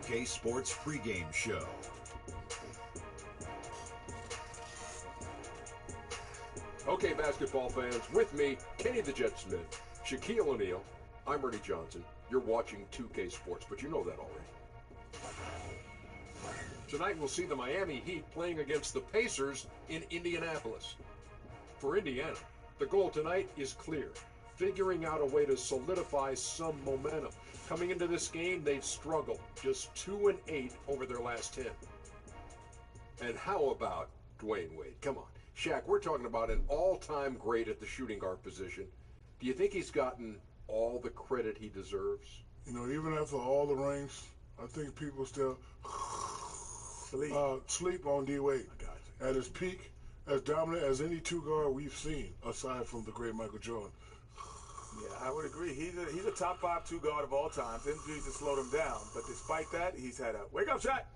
2K Sports pregame show. Okay, basketball fans, with me, Kenny the Jet Smith, Shaquille O'Neal, I'm Ernie Johnson. You're watching 2K Sports, but you know that already. Tonight we'll see the Miami Heat playing against the Pacers in Indianapolis. For Indiana, the goal tonight is clear, figuring out a way to solidify some momentum. Coming into this game, they've struggled, just 2-8 over their last 10. And how about Dwayne Wade? Come on. Shaq, we're talking about an all-time great at the shooting guard position. Do you think he's gotten all the credit he deserves? You know, even after all the rings, I think people still sleep on D. Wade. At his peak, as dominant as any two guard we've seen, aside from the great Michael Jordan. Yeah, I would agree. He's a top 5 two guard of all time. Injuries have slowed him down, but despite that, he's had a wake-up shot.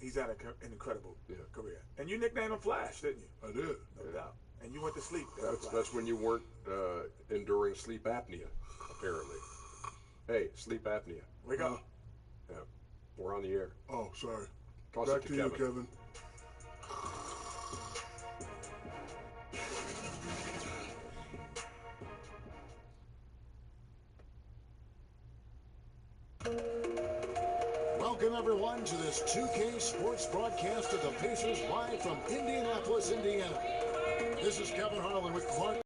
He's had an incredible career. And you nicknamed him Flash, didn't you? I did. No doubt. And you went to sleep. That's when you weren't enduring sleep apnea, apparently. Hey, sleep apnea. Wake up. Yeah, we're on the air. Oh, sorry. Toss Back it to you, Kevin. Welcome, everyone, to this 2K Sports broadcast of the Pacers live from Indianapolis, Indiana. This is Kevin Harlan with Clark,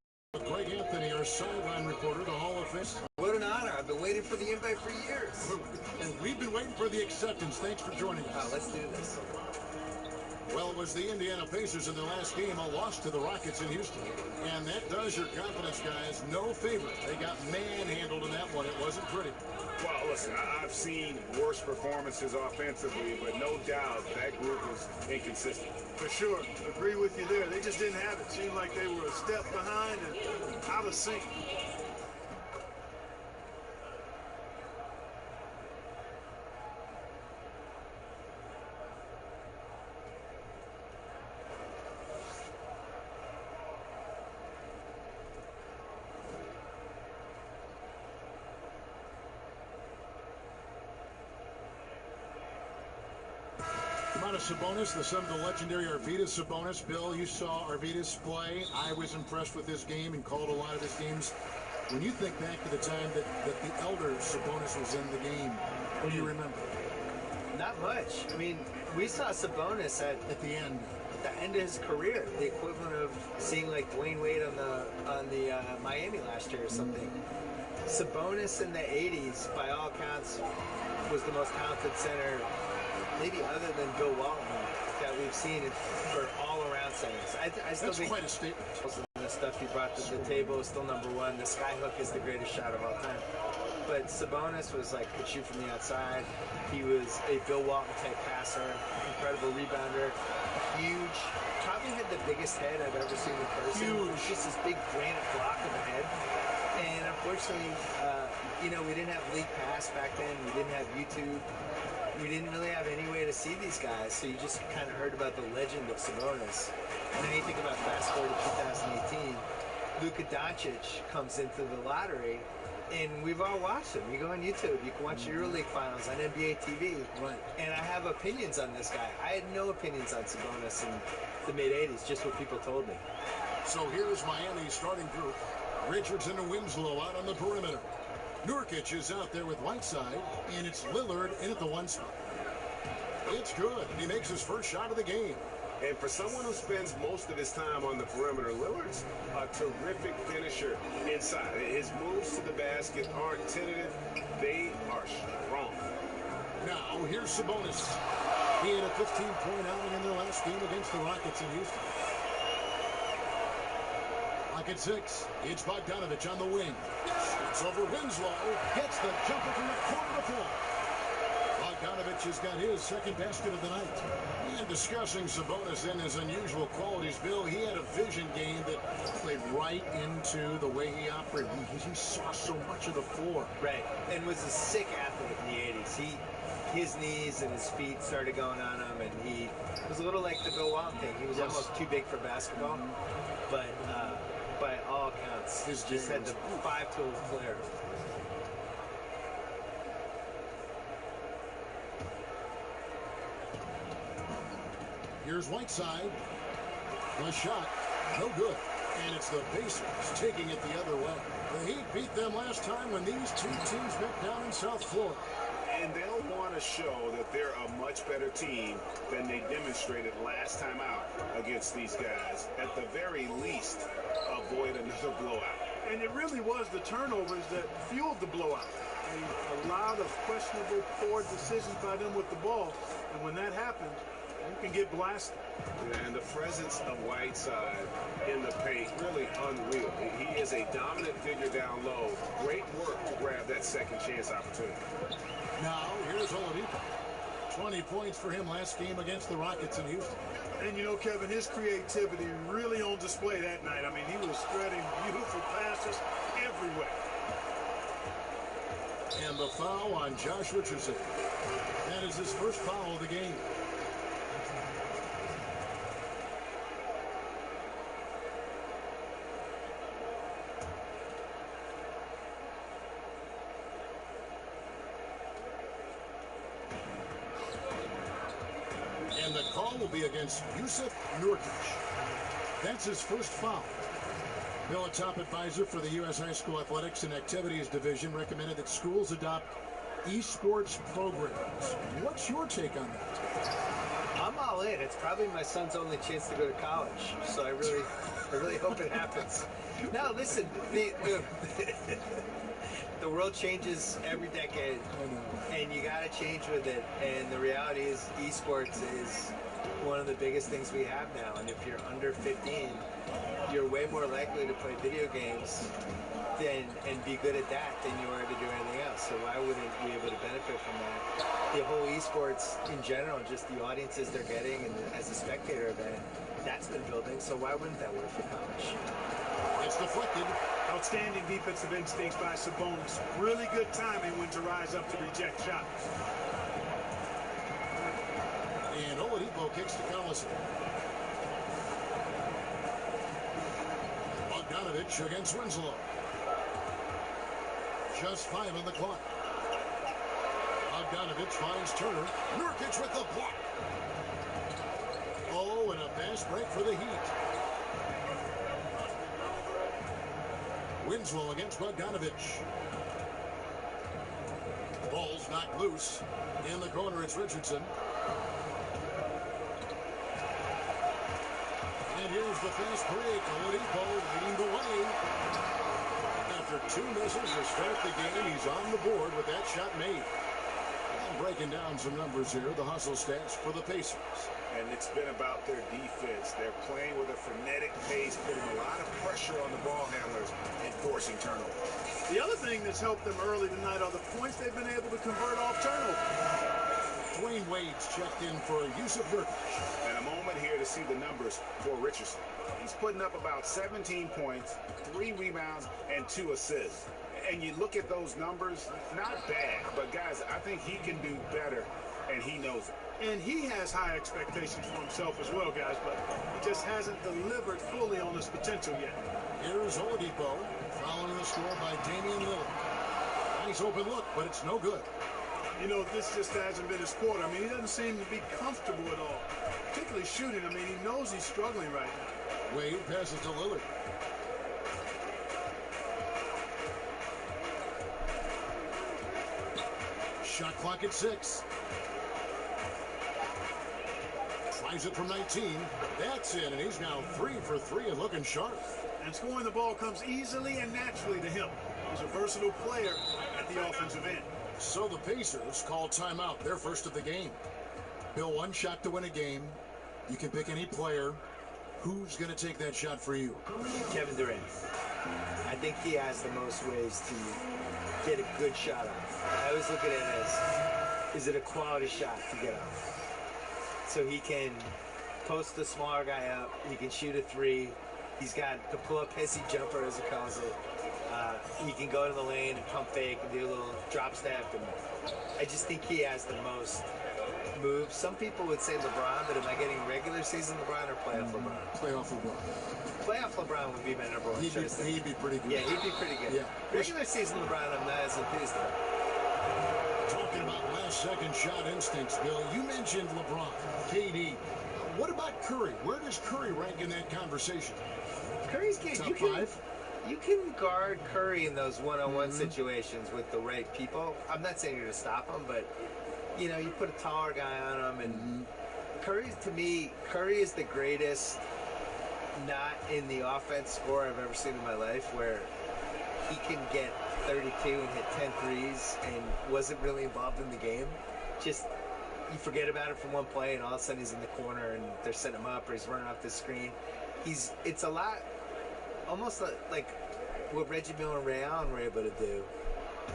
Greg Anthony, our sideline reporter, the Hall of Fame. What an honor. I've been waiting for the invite for years. And we've been waiting for the acceptance. Thanks for joining us. Let's do this. Well, it was the Indiana Pacers in their last game, a loss to the Rockets in Houston. And that does your confidence, guys, no favor. They got manhandled in that one. It wasn't pretty. Well, listen, I've seen worse performances offensively, but no doubt that group was inconsistent. For sure. Agree with you there. They just didn't have it. Seemed like they were a step behind and out of sync. Sabonis, the son of the legendary Arvydas Sabonis. Bill, you saw Arvydas play. I was impressed with this game and called a lot of his games. When you think back to the time that the elder Sabonis was in the game, what do you remember? Not much. I mean, we saw Sabonis at the end of his career, the equivalent of seeing like Dwayne Wade on the Miami last year or something. Sabonis in the 80s, by all accounts, was the most talented center, maybe other than Bill Walton, that we've seen for all-around centers. I still think quite a statement. The stuff he brought to the table is still number one. The skyhook is the greatest shot of all time. But Sabonis was like, could shoot from the outside. He was a Bill Walton-type passer, incredible rebounder, huge. Probably had the biggest head I've ever seen in person. Huge. It was just this big granite block of a head. And unfortunately, we didn't have League Pass back then. We didn't have YouTube. We didn't really have any way to see these guys, so you just kind of heard about the legend of Sabonis. And then you think about fast forward to 2018, Luka Doncic comes into the lottery, and we've all watched him. You go on YouTube, you can watch EuroLeague finals on NBA TV. Right. And I have opinions on this guy. I had no opinions on Sabonis in the mid-'80s, just what people told me. So here's Miami's starting group. Richardson and Winslow out on the perimeter. Nurkic is out there with Whiteside, and it's Lillard in at the 1 spot. It's good. He makes his first shot of the game. And for someone who spends most of his time on the perimeter, Lillard's a terrific finisher inside. His moves to the basket aren't tentative. They are strong. Now, here's Sabonis. He had a 15-point outing in their last game against the Rockets in Houston. At 6, it's Bogdanovich on the wing. It's over Winslow. Hits the jumper from the corner to floor. Bogdanovich has got his second basket of the night. And discussing Sabonis and his unusual qualities, Bill, he had a vision game that played right into the way he operated. He saw so much of the floor. Right, and was a sick athlete in the 80s. His knees and his feet started going on him, and he was a little like the Bill Walton thing. He was almost too big for basketball, but by all accounts, his just had the 5-tool flair. Here's Whiteside. The shot, no good. And it's the Pacers taking it the other way. The Heat beat them last time when these two teams met down in South Florida. And they'll want to show that they're a much better team than they demonstrated last time out against these guys. At the very least, avoid another blowout. And it really was the turnovers that fueled the blowout. I mean, a lot of questionable, poor decisions by them with the ball. And when that happens, you can get blasted. And the presence of Whiteside in the paint, really unreal. He is a dominant figure down low. Great work to grab that second chance opportunity. Now, here's Oladipo. 20 points for him last game against the Rockets in Houston. And you know, Kevin, his creativity really on display that night. I mean, he was spreading beautiful passes everywhere. And the foul on Josh Richardson. That is his first foul of the game. And the call will be against Jusuf Nurkic. That's his first foul. Bill, a top advisor for the U.S. High School Athletics and Activities Division, recommended that schools adopt esports programs. What's your take on that? I'm all in. It's probably my son's only chance to go to college, so I really hope it happens. Now, listen, the world changes every decade, and you got to change with it. And the reality is, esports is one of the biggest things we have now. And if you're under 15, you're way more likely to play video games and be good at that than you are to do anything else. So why wouldn't we be able to benefit from that? The whole esports in general, just the audiences they're getting, and as a spectator event, that's been building. So why wouldn't that work for college? It's deflected. Outstanding defensive instincts by Sabonis. Really good timing when to rise up to reject shots. And Oladipo kicks to Collison. Bogdanovich against Winslow. Just 5 on the clock. Bogdanovich finds Turner. Nurkic with the block. Oh, and a fast break for the Heat. Winslow against Bogdanovich. Ball's knocked loose. In the corner, it's Richardson. And here's the fast break. Oladipo leading the way. After 2 misses to start the game, he's on the board with that shot made. And breaking down some numbers here, the hustle stats for the Pacers. And it's been about their defense. They're playing with a frenetic pace, putting a lot of pressure on the ball handlers and forcing turnovers. The other thing that's helped them early tonight are the points they've been able to convert off turnovers. Dwayne Wade's checked in for Jusuf Nurkic. And a moment here to see the numbers for Richardson. He's putting up about 17 points, 3 rebounds, and 2 assists. And you look at those numbers, not bad. But, guys, I think he can do better, and he knows it. And he has high expectations for himself as well, guys, but he just hasn't delivered fully on his potential yet. Here's Oladipo, following the score by Damian Lillard. Nice open look, but it's no good. You know, this just hasn't been his quarter. I mean, he doesn't seem to be comfortable at all, particularly shooting. I mean, he knows he's struggling right now. Wade passes to Lillard. Shot clock at 6. Tries it from 19. That's in, and he's now 3 for 3 and looking sharp. And scoring the ball comes easily and naturally to him. He's a versatile player at the offensive end. So the Pacers call timeout, their first of the game. Bill, 1 shot to win a game. You can pick any player. Who's going to take that shot for you? Kevin Durant. I think he has the most ways to get a good shot off. I always look at it as, is it a quality shot to get off? So he can post the smaller guy up. He can shoot a 3. He's got the pull-up hissy jumper, as he calls it. He can go to the lane and pump fake and do a little drop step. And I just think he has the most moves. Some people would say LeBron, but am I getting regular season LeBron or playoff LeBron? Playoff LeBron. Playoff LeBron would be my number 1 choice. He'd be pretty good. Yeah, he'd be pretty good. Yeah. Regular season LeBron, I'm not as enthused about. Talking about last-second shot instincts, Bill, you mentioned LeBron, KD. What about Curry? Where does Curry rank in that conversation? Curry's good. Top five? You can guard Curry in those one-on-one situations with the right people. I'm not saying you're going to stop him, but, you know, you put a taller guy on him, and Curry, to me, Curry is the greatest not in the offense scorer I've ever seen in my life, where he can get 32 and hit 10 threes and wasn't really involved in the game. Just, you forget about it for one play, and all of a sudden he's in the corner, and they're setting him up, or he's running off the screen. It's a lot, almost like what Reggie Miller and Ray Allen were able to do,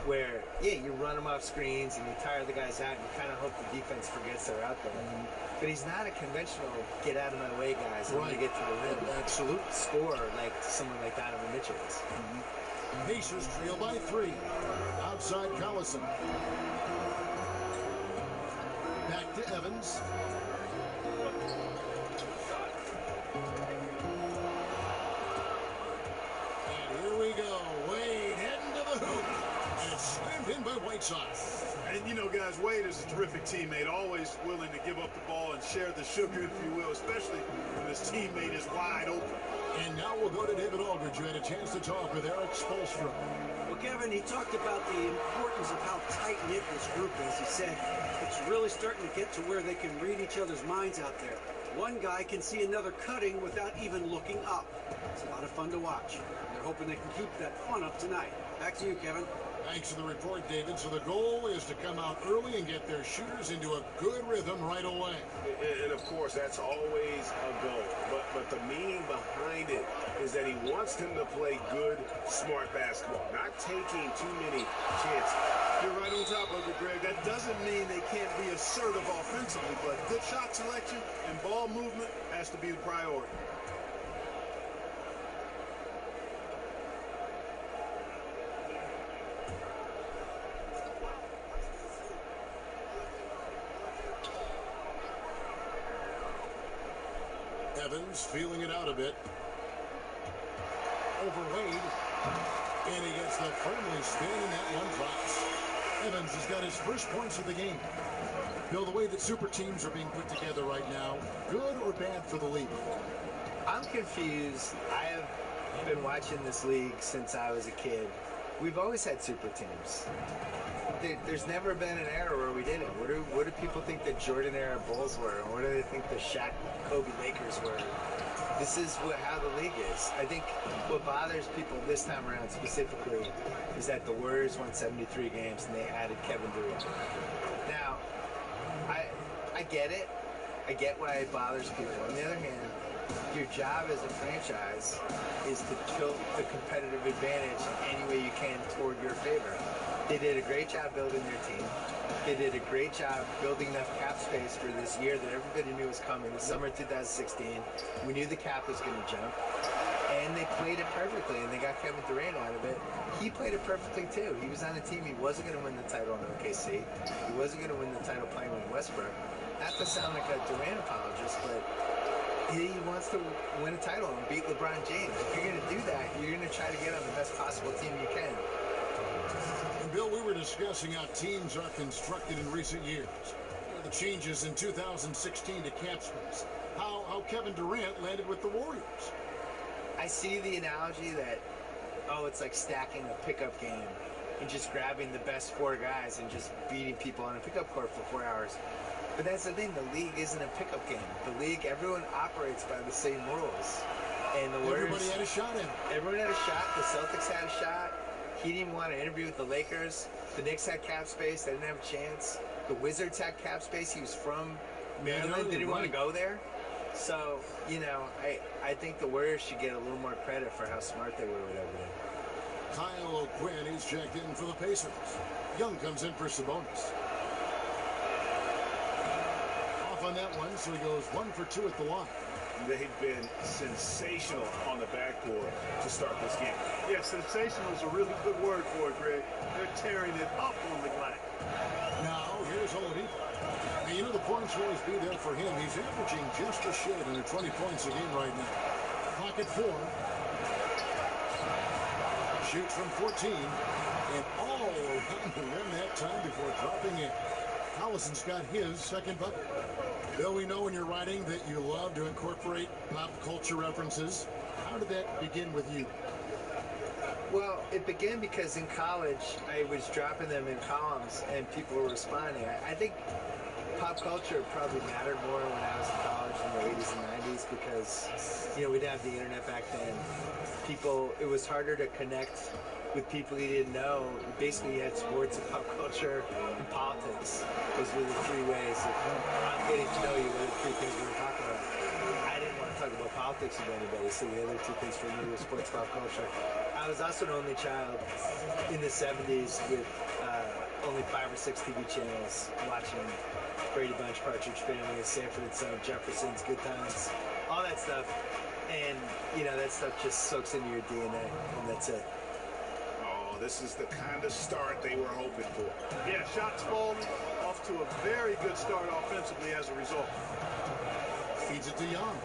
where, yeah, you run them off screens and you tire the guys out and you kind of hope the defense forgets they're out there. But he's not a conventional get out of my way guys when you get to the rim. Absolute score like someone like Donovan Mitchell is. Pacers trail by 3. Outside Collison. Back to Evans. And here we go. Wade heading to the hoop. And it's slammed in by Whiteside. And, you know, guys, Wade is a terrific teammate, always willing to give up the ball and share the sugar, if you will, especially when his teammate is wide open. And now we'll go to David Aldridge, who had a chance to talk with Eric Spoelstra. Well, Kevin, he talked about the importance of how tight-knit this group is. He said it's really starting to get to where they can read each other's minds out there. One guy can see another cutting without even looking up. It's a lot of fun to watch. They're hoping they can keep that fun up tonight. Back to you, Kevin. Thanks for the report, David. So the goal is to come out early and get their shooters into a good rhythm right away. And of course, that's always a goal. But the meaning behind it is that he wants them to play good, smart basketball, not taking too many chances. You're right on top of it, Greg. That doesn't mean they can't be assertive offensively, but good shot selection and ball movement has to be the priority. Evans feeling it out a bit. Over Wade. And he gets the firmly spin, and that one drops. Evans has got his first points of the game. Bill, the way that super teams are being put together right now, good or bad for the league? I'm confused. I have been watching this league since I was a kid. We've always had super teams. There's never been an era where we didn't. What do people think the Jordan era Bulls were? And what do they think the Shaq, Kobe Lakers were? This is how the league is. I think what bothers people this time around specifically is that the Warriors won 73 games and they added Kevin Durant. Now, I get it. I get why it bothers people. On the other hand, your job as a franchise is to tilt the competitive advantage any way you can toward your favor. They did a great job building their team. They did a great job building enough cap space for this year that everybody knew was coming. The summer 2016, we knew the cap was going to jump. And they played it perfectly, and they got Kevin Durant out of it. He played it perfectly, too. He was on a team. He wasn't going to win the title in OKC. He wasn't going to win the title playing with Westbrook. Not to sound like a Durant apologist, but he wants to win a title and beat LeBron James. If you're going to do that, you're going to try to get on the best possible team you can. And Bill, we were discussing how teams are constructed in recent years. The changes in 2016 to cap space. How Kevin Durant landed with the Warriors. I see the analogy that, it's like stacking a pickup game and just grabbing the best 4 guys and just beating people on a pickup court for 4 hours. But that's the thing, the league isn't a pickup game. The league, everyone operates by the same rules. And the Warriors... Everybody had a shot in. Everyone had a shot. The Celtics had a shot. He didn't want to interview with the Lakers. The Knicks had cap space. They didn't have a chance. The Wizards had cap space. He was from Maryland. Didn't want to go there. So, I think the Warriors should get a little more credit for how smart they were with everything. Kyle O'Quinn is checked in for the Pacers. Young comes in for Sabonis. Off on that one, so he goes 1 for 2 at the line. They've been sensational on the backboard to start this game. Yeah, sensational is a really good word for it, Greg. They're tearing it up on the glass. Now, here's Oladipo. And the points will always be there for him. He's averaging just a shade under 20 points a game right now. Pocket 4. Shoots from 14. And all around the rim that time before dropping in. Collison's got his second bucket. Bill, we know in your writing that you love to incorporate pop culture references. How did that begin with you? Well, it began because in college I was dropping them in columns and people were responding. I think pop culture probably mattered more when I was in college in the 80s and 90s because, we didn't have the internet back then. It was harder to connect with people you didn't know. Basically, you had sports and pop culture and politics. Those were the three ways of getting to know you, were the three things we were talking about. I didn't want to talk about politics with anybody, so the other two things for me were sports, pop culture. I was also an only child in the 70s with only 5 or 6 TV channels, watching Brady Bunch, Partridge Family, Sanford and Son, Jefferson's, Good Times, all that stuff. And, that stuff just soaks into your DNA, and that's it. Oh, this is the kind of start they were hoping for. Yeah, shots falling, off to a very good start offensively as a result. Feeds it to Young.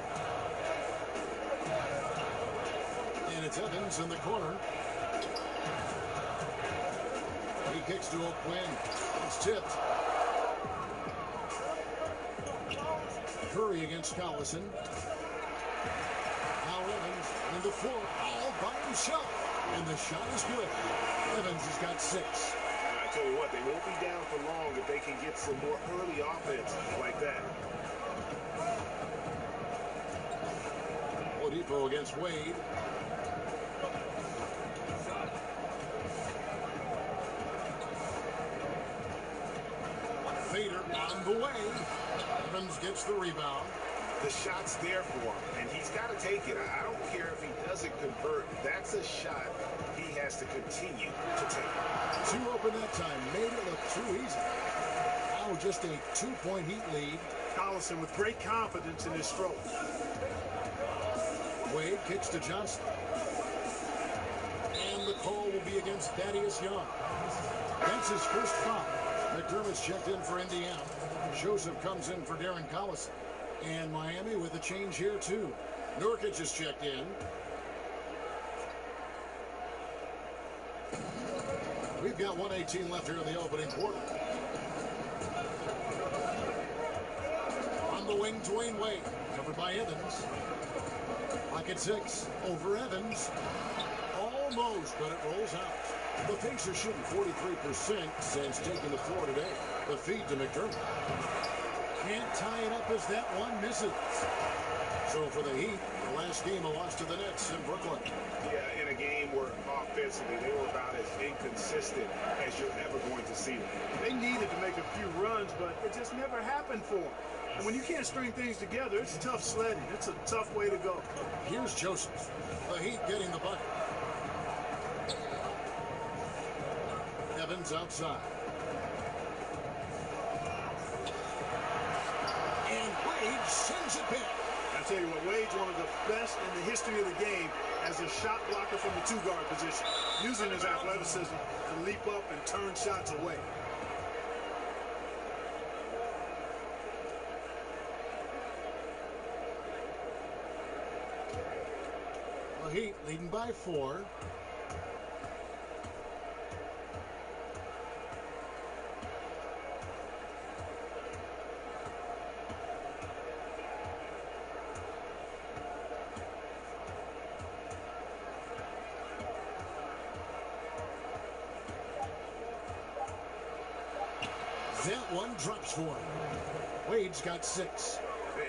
And it's Evans in the corner. He kicks to O'Quinn. It's tipped. Curry against Collison. Now Evans in the floor, all by himself. And the shot is good. Evans has got 6. I tell you what, they won't be down for long if they can get some more early offense like that. Oladipo against Wade. Vader on the way. Evans gets the rebound. The shot's there for him, and he's got to take it. I don't care if he doesn't convert. That's a shot he has to continue to take. Too open that time. Made it look too easy. Now just a 2-point Heat lead. Collison with great confidence in his stroke. Wade kicks to Johnson. And the call will be against Thaddeus Young. That's his first foul. McDermott's checked in for Indiana. Joseph comes in for Darren Collison. And Miami with a change here, too. Nurkic is checked in. We've got 1:18 left here in the opening quarter. On the wing, Dwayne Wade. Covered by Evans. Pocket 6. Over Evans. Almost, but it rolls out. The Pacers shooting 43% since taking the floor today. The feed to McDermott. Can't tie it up as that one misses. So for the Heat, the last game a loss to the Nets in Brooklyn. Yeah, in a game where offensively they were about as inconsistent as you're ever going to see them. They needed to make a few runs, but it just never happened for them. And when you can't string things together, it's tough sledding. It's a tough way to go. Here's Joseph. The Heat getting the bucket. Evans outside. And Wade sends it back. I tell you what, Wade's one of the best in the history of the game as a shot blocker from the 2-guard position, using his athleticism to leap up and turn shots away. The Heat leading by 4. That one drops for him. Wade's got 6.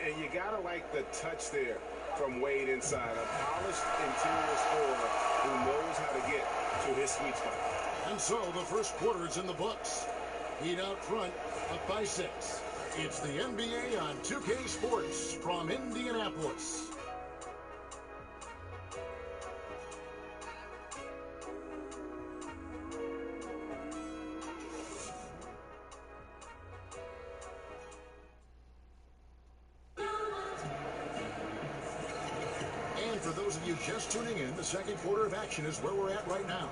And you gotta like the touch there from Wade inside. A polished interior scorer who knows how to get to his sweet spot. And so the first quarter is in the books. Heat out front, up by 6. It's the NBA on 2K Sports from Indianapolis. For those of you just tuning in, the second quarter of action is where we're at right now.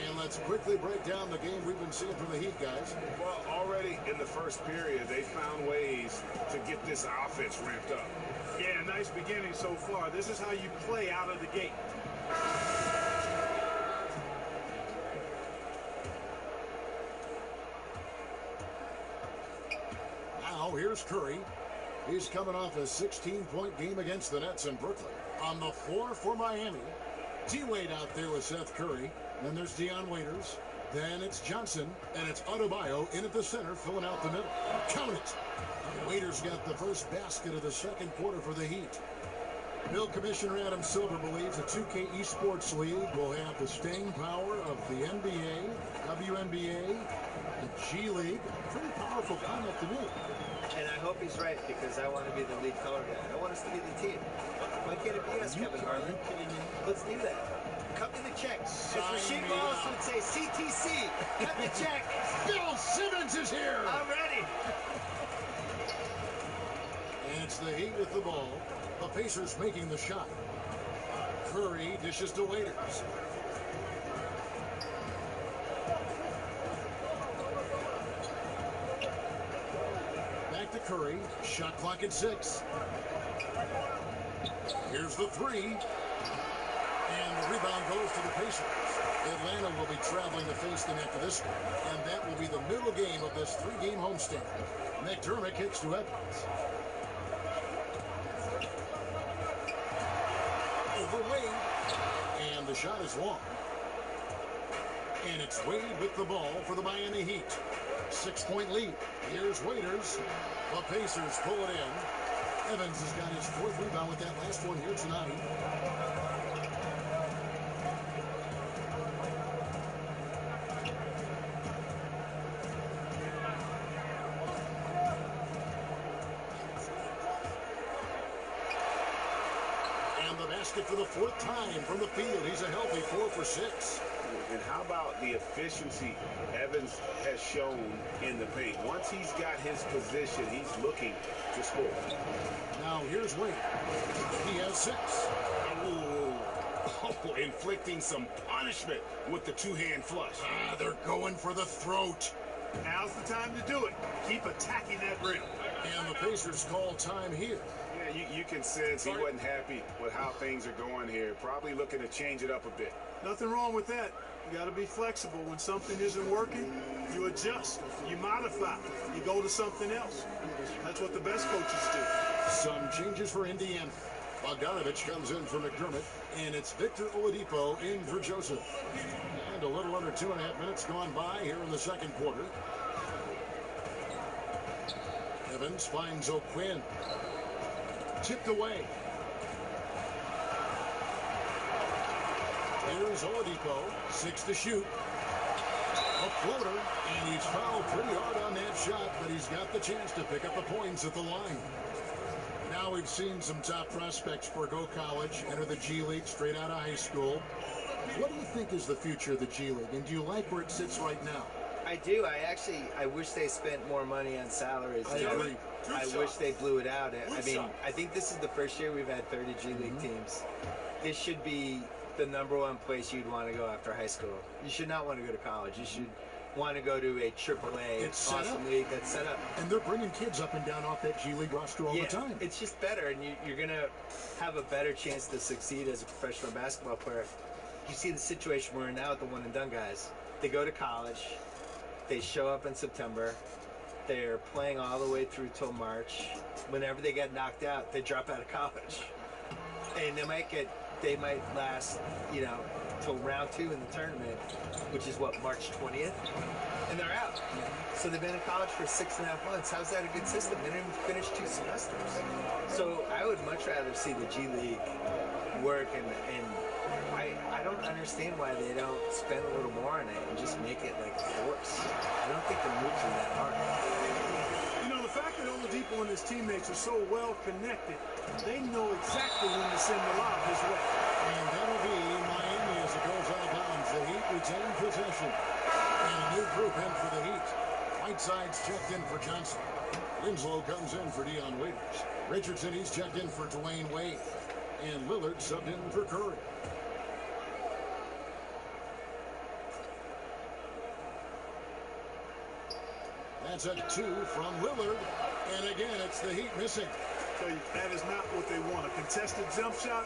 And let's quickly break down the game we've been seeing from the Heat, guys. Well, already in the first period, they found ways to get this offense ramped up. Yeah, nice beginning so far. This is how you play out of the gate. Now, here's Curry. He's coming off a 16-point game against the Nets in Brooklyn. On the floor for Miami, T-Wade out there with Seth Curry. Then there's Dion Waiters. Then it's Johnson, and it's Adebayo in at the center, filling out the middle. Count it! Waiters got the first basket of the second quarter for the Heat. Bill Commissioner Adam Silver believes the 2K Esports League will have the staying power of the NBA, WNBA, the G League. Pretty powerful comment to me. And I hope he's right, because I want to be the lead color guy. I want us to be the team. Why can't it be us, Kevin Harlan? Are you kidding me? Let's do that. Cut me the check. As Rasheed Wallace would say, CTC, cut the check. Bill Simmons is here! I'm ready. And it's the Heat with the ball. The Pacers making the shot. Curry dishes to Waiters. Back to Curry. Shot clock at 6. Here's the 3. And the rebound goes to the Pacers. Atlanta will be traveling to face them after this one. And that will be the middle game of this 3-game homestand. McDermott kicks to Evans. Over Wade. And the shot is long. And it's Wade with the ball for the Miami Heat. 6-point lead. Here's Waiters. The Pacers pull it in. Evans has got his 4th rebound with that last one here tonight. And the basket for the 4th time from the field. He's a healthy 4 for 6. And how about the efficiency Evans has shown in the paint? Once he's got his position, he's looking to score. Now here's Wade. He has 6. Oh, inflicting some punishment with the 2-hand flush. They're going for the throat. Now's the time to do it. Keep attacking that rim. And the Pacers call time here. Yeah, you can sense he wasn't happy with how things are going here. Probably looking to change it up a bit. Nothing wrong with that. You got to be flexible. When something isn't working, you adjust, you modify, you go to something else. That's what the best coaches do. Some changes for Indiana. Bogdanovich comes in for McDermott, and it's Victor Oladipo in for Joseph. And a little under 2.5 minutes gone by here in the second quarter. Evans finds O'Quinn. Tipped away. Here's Oladipo, 6 to shoot. A floater, and he's fouled pretty hard on that shot, but he's got the chance to pick up the points at the line. Now we've seen some top prospects forgo college, enter the G League straight out of high school. What do you think is the future of the G League, and do you like where it sits right now? I do. I wish they spent more money on salaries. I agree. I wish they blew it out. I mean, I think this is the first year we've had 30 G League teams. This should be the #1 place you'd want to go after high school. You should not want to go to college. You should want to go to a AAA awesome league that's set up. And they're bringing kids up and down off that G League roster all the time. It's just better, and you're going to have a better chance to succeed as a professional basketball player. You see the situation we're in now with the one-and-done guys. They go to college. They show up in September. They're playing all the way through till March. Whenever they get knocked out, they drop out of college. And they might last, till round 2 in the tournament, which is March 20th, and they're out. So they've been in college for 6.5 months. How's that a good system? They didn't even finish 2 semesters. So I would much rather see the G League work, and I don't understand why they don't spend a little more on it and just make it like a force. I don't think the moves are that hard. The fact that Oladipo and his teammates are so well connected, they know exactly when to send the lob his way. And that'll be Miami as it goes out of bounds. The Heat retain possession. And a new group in for the Heat. Whiteside's checked in for Johnson. Winslow comes in for Dion Waiters. Richardson, he's checked in for Dwayne Wade. And Lillard subbed in for Curry. That's a 2 from Lillard. And again, it's the Heat missing. I tell you, that is not what they want. A contested jump shot,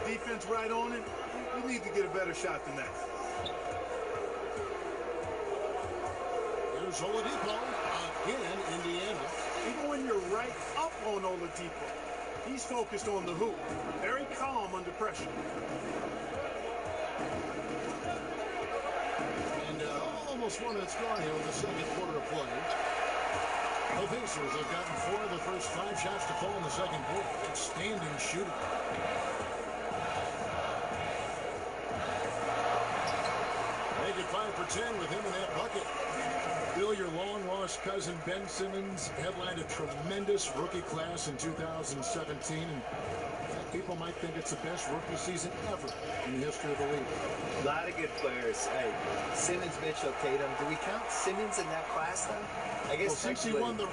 defense right on it. We need to get a better shot than that. Here's Oladipo. Again, Indiana. Even when you're right up on Oladipo. He's focused on the hoop. Very calm under pressure. And almost 1 minute gone here in the second quarter of play. The Pacers have gotten 4 of the first 5 shots to fall in the second quarter. Outstanding shooting. Make it 5 for 10 with him in that bucket. Bill, your long-lost cousin Ben Simmons headlined a tremendous rookie class in 2017, and people might think it's the best rookie season ever in the history of the league. A lot of good players. Hey, Simmons, Mitchell, Tatum. Do we count Simmons in that class, though? I guess Well, since he won the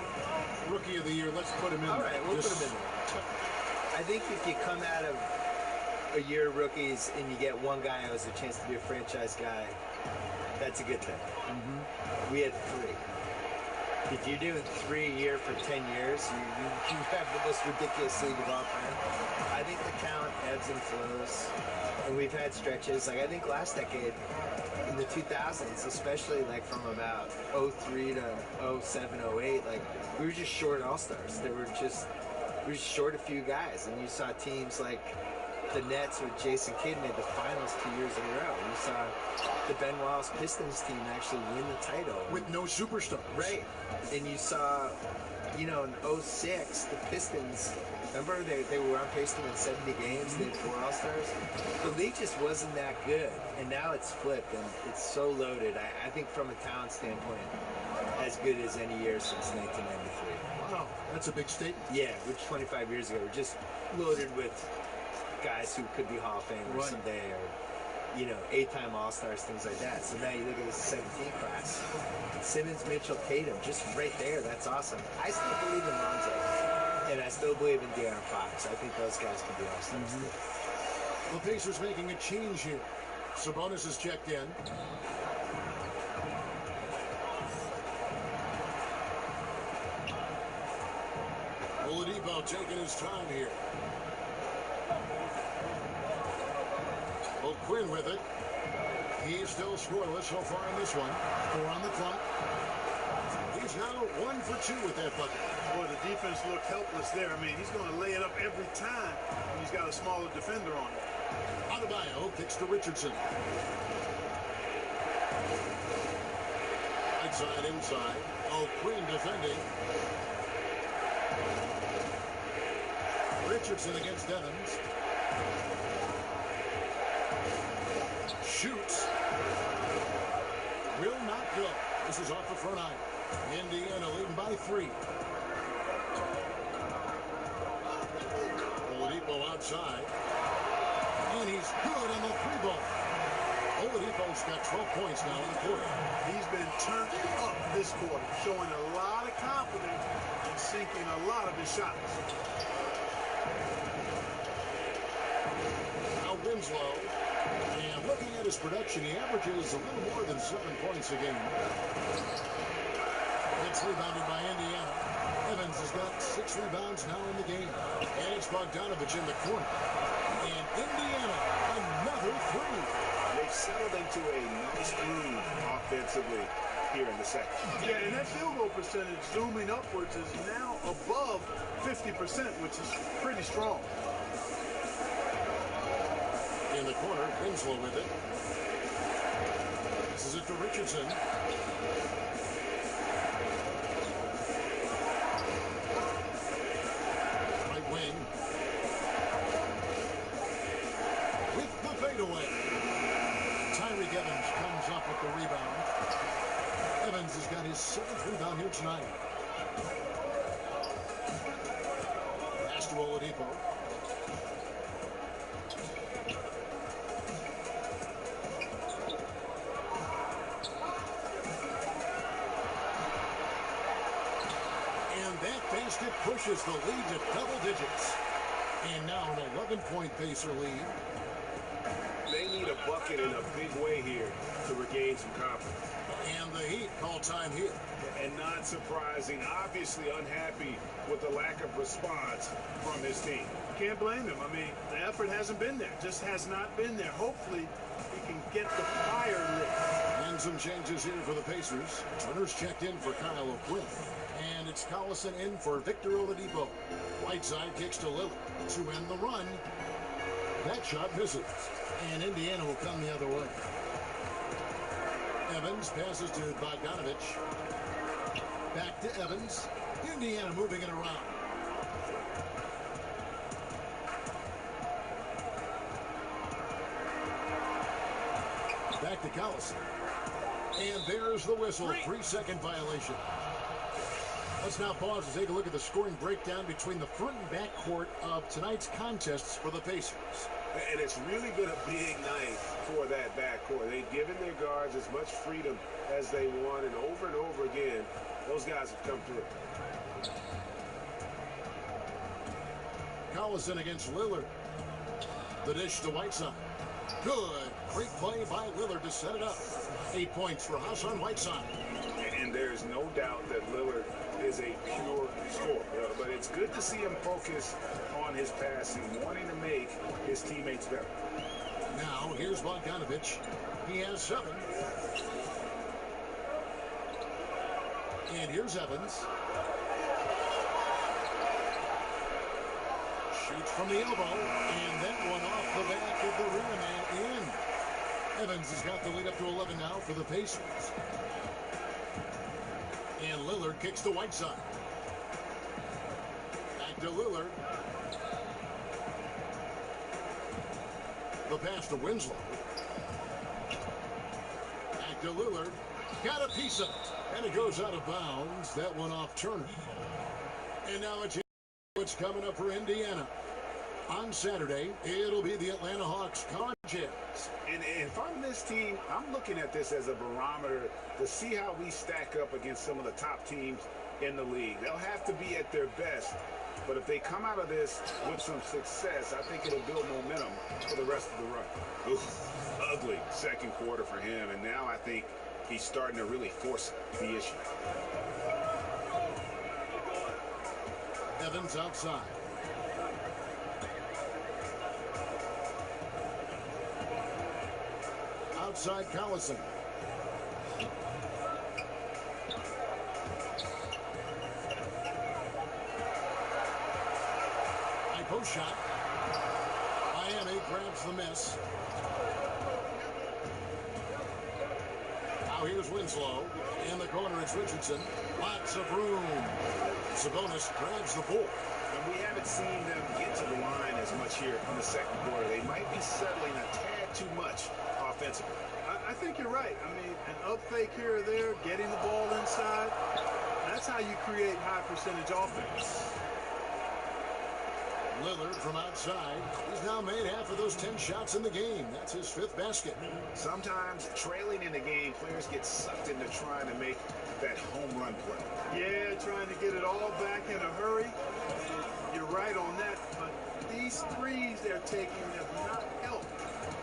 Rookie of the Year, let's put him in. All right, we'll put him in there. I think if you come out of a year of rookies and you get one guy who has a chance to be a franchise guy, that's a good thing. We had 3. If you're doing 3 a year for 10 years, you have the most ridiculous league of all time. I think the talent ebbs and flows, and we've had stretches. Like I think last decade, in the 2000s, especially like from about 03 to 07, 08, like we were just short all-stars. We were just short a few guys, and you saw teams like the Nets with Jason Kidd made the finals 2 years in a row. You saw the Ben Wallace Pistons team actually win the title. With no superstars. Right. And you saw, in 06, the Pistons, remember they were on pace to win 70 games, they had 4 All-Stars? The league just wasn't that good, and now it's flipped, and it's so loaded. I think from a talent standpoint, as good as any year since 1993. Wow, that's a big statement. Yeah, which 25 years ago, we're just loaded with guys who could be Hall of Famers someday, or 8-time All-Stars, things like that. So now you look at this 17 class, Simmons, Mitchell, Tatum, just right there. That's awesome. I still believe in Lonzo, and I still believe in De'Aaron Fox. I think those guys can be All-Stars too. The Pacers making a change here. Sabonis is checked in. Oladipo taking his time here. Quinn with it. He's still scoreless so far in this one. 4 on the clock. He's now 1 for 2 with that bucket. Boy, the defense looked helpless there. I mean, he's going to lay it up every time when he's got a smaller defender on him. Adebayo kicks to Richardson. Right side inside. Quinn defending. Richardson against Evans. Shoots. Will not go. This is off the front iron. Indiana leading by 3. Oladipo outside. And he's good on the 3-ball. Oladipo's got 12 points now in the quarter. He's been turned up this quarter, showing a lot of confidence and sinking a lot of his shots. Now Winslow. And looking at his production, he averages a little more than 7 points a game. It's rebounded by Indiana. Evans has got 6 rebounds now in the game. And it's Bogdanovich in the corner. And Indiana, another 3. They've settled into a nice groove offensively here in the second. Yeah, and that field goal percentage zooming upwards is now above 50%, which is pretty strong. In the corner, Winslow with it. This is it to Richardson. Right wing. With the fadeaway. Tyreke Evans comes up with the rebound. Evans has got his 7th rebound here tonight. Pass to Oladipo. It pushes the lead to double digits. And now an 11-point Pacer lead. They need a bucket in a big way here to regain some confidence. And the Heat call time here. And not surprising, obviously unhappy with the lack of response from his team. Can't blame him. I mean, the effort hasn't been there. Just has not been there. Hopefully, he can get the fire lit. And some changes here for the Pacers. Runners checked in for Kyle O'Quinn. And it's Collison in for Victor Oladipo. Whiteside kicks to Lillard to end the run. That shot misses, and Indiana will come the other way. Evans passes to Bogdanovich. Back to Evans. Indiana moving it around. Back to Collison. And there's the whistle. 3-second violation. Let's now pause to take a look at the scoring breakdown between the front and back court of tonight's contests for the Pacers. And it's really been a big night for that backcourt. They've given their guards as much freedom as they want, and over again, those guys have come through. Collison against Lillard. The dish to Whiteside. Good. Great play by Lillard to set it up. 8 points for Hassan Whiteside. And there's no doubt that Lillard is a pure scorer. But it's good to see him focus on his passing, wanting to make his teammates better. Now, here's Bogdanovich. He has 7. And here's Evans. Shoots from the elbow, and that one off the back of the rim and in. Evans has got the lead up to 11 now for the Pacers. And Lillard kicks to Whiteside. Back to Lillard. The pass to Winslow. Back to Lillard. Got a piece of it. And it goes out of bounds. That one off Turner. And now it's what's coming up for Indiana. On Saturday, it'll be the Atlanta Hawks Jazz. And if I'm this team, I'm looking at this as a barometer to see how we stack up against some of the top teams in the league. They'll have to be at their best, but if they come out of this with some success, I think it'll build momentum for the rest of the run. Oof, ugly second quarter for him, and now I think he's starting to really force the issue. Evans outside. Outside Collison. High post shot. Miami grabs the miss. Now here's Winslow. In the corner, it's Richardson. Lots of room. Sabonis grabs the ball. And we haven't seen them get to the line as much here in the second quarter. They might be settling a tad too much offensively. I think you're right. I mean, an up fake here or there, getting the ball inside, that's how you create high percentage offense. Lillard from outside. He's now made half of those 10 shots in the game. That's his 5th basket. Sometimes trailing in the game, players get sucked into trying to make that home run play. Yeah, trying to get it all back in a hurry. You're right on that, but these threes they're taking have not helped.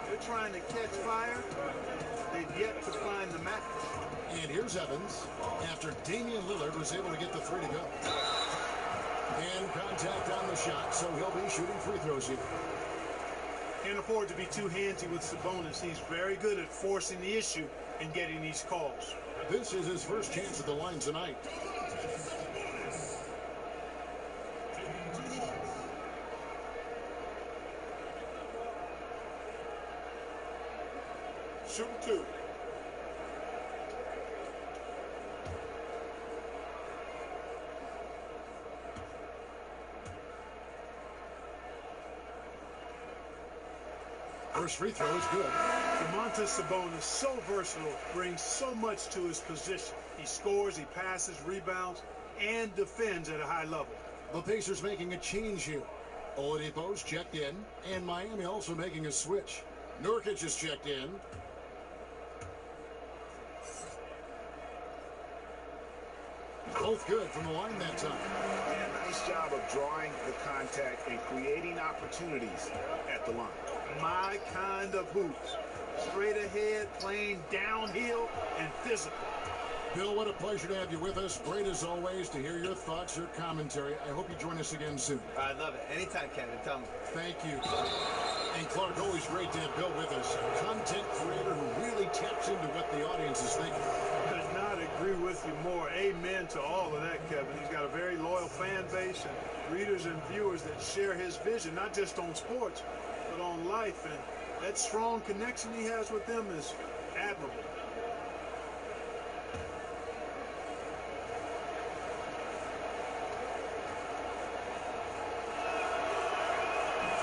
They're trying to catch fire. They've yet to find the match. And here's Evans after Damian Lillard was able to get the 3 to go. And contact on the shot, so he'll be shooting free throws here. Can't afford to be too handsy with Sabonis. He's very good at forcing the issue and getting these calls. This is his first chance at the line tonight. Shooting 2. First free throw is good. Domantas Sabonis, so versatile, brings so much to his position. He scores, he passes, rebounds, and defends at a high level. The Pacers making a change here. Oladipo's checked in, and Miami also making a switch. Nurkic is checked in. Both good from the line that time. Yeah, nice job of drawing the contact and creating opportunities at the line. My kind of hoops. Straight ahead, playing downhill, and physical. Bill, what a pleasure to have you with us. Great as always to hear your thoughts, your commentary. I hope you join us again soon. I love it. Anytime, Kevin. Tell me. Thank you. And Clark, always great to have Bill with us. A content creator who really taps into what the audience is thinking. Could not agree agree with you more. Amen to all of that, Kevin. He's got a very loyal fan base and readers and viewers that share his vision, not just on sports, but on life. And that strong connection he has with them is admirable.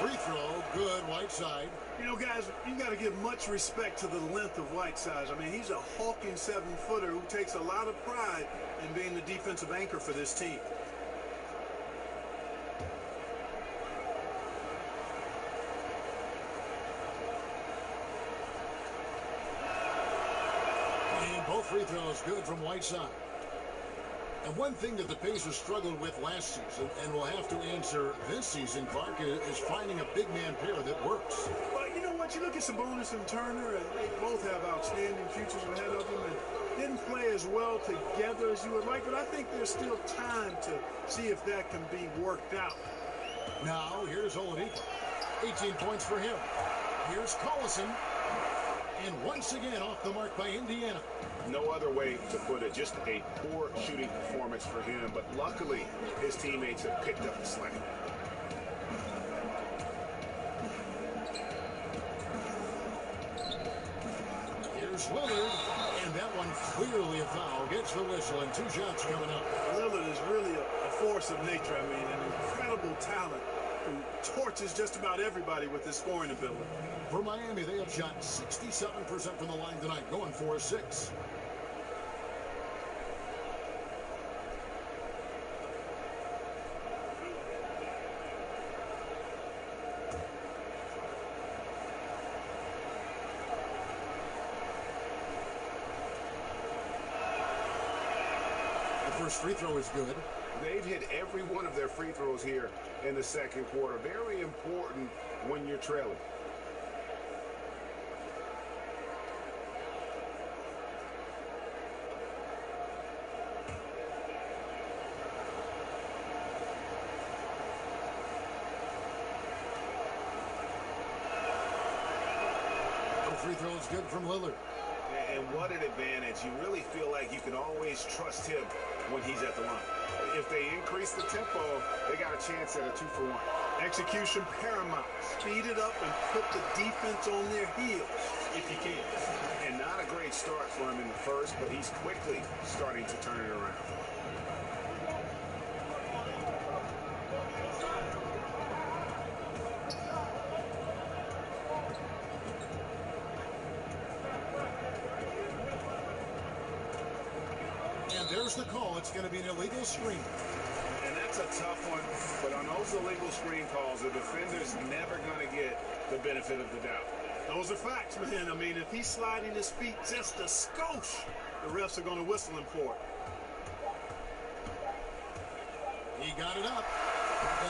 Free throw, good, Whiteside. You know, guys, you got to give much respect to the length of Whiteside. I mean, he's a hulking 7-footer who takes a lot of pride in being the defensive anchor for this team. And both free throws good from Whiteside. And one thing that the Pacers struggled with last season and will have to answer this season, Clark, is finding a big man pair that works. Well, you know what? You look at Sabonis and Turner, and they both have outstanding futures ahead of them and didn't play as well together as you would like, but I think there's still time to see if that can be worked out. Now, here's Oladipo. 18 points for him. Here's Collison. And once again, off the mark by Indiana. No other way to put it, just a poor shooting performance for him, but luckily his teammates have picked up the slack. Here's Lillard, and that one clearly a foul. Gets the whistle, and 2 shots coming up. Lillard is really a force of nature. I mean, an incredible talent who torches just about everybody with his scoring ability. For Miami, they have shot 67% from the line tonight, going 4-6. First free throw is good. They've hit every one of their free throws here in the second quarter. Very important when you're trailing. The free throw is good from Lillard. And what an advantage. You really feel like you can always trust him when he's at the line. If they increase the tempo, they got a chance at a 2-for-1. Execution paramount. Speed it up and put the defense on their heels if you can. And not a great start for him in the first, but he's quickly starting to turn it around. There's the call. It's going to be an illegal screen. And that's a tough one, but on those illegal screen calls, the defender's never going to get the benefit of the doubt. Those are facts, man. I mean, if he's sliding his feet just a skosh, the refs are going to whistle him for it. He got it up,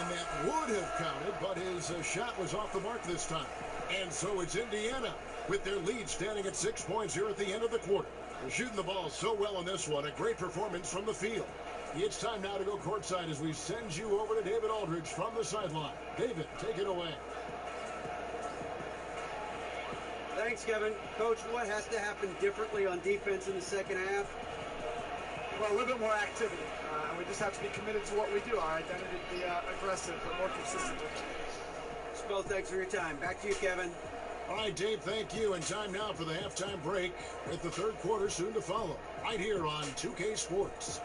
and that would have counted, but his shot was off the mark this time. And so it's Indiana with their lead standing at 6 points here at the end of the quarter. They're shooting the ball so well in this one. A great performance from the field. It's time now to go courtside as we send you over to David Aldridge from the sideline. David, take it away. Thanks, Kevin. Coach, what has to happen differently on defense in the second half? Well, a little bit more activity. We just have to be committed to what we do. Our identity to be aggressive, but more consistent. Spell, thanks for your time. Back to you, Kevin. All right, Dave, thank you. And time now for the halftime break with the third quarter soon to follow. Right here on 2K Sports.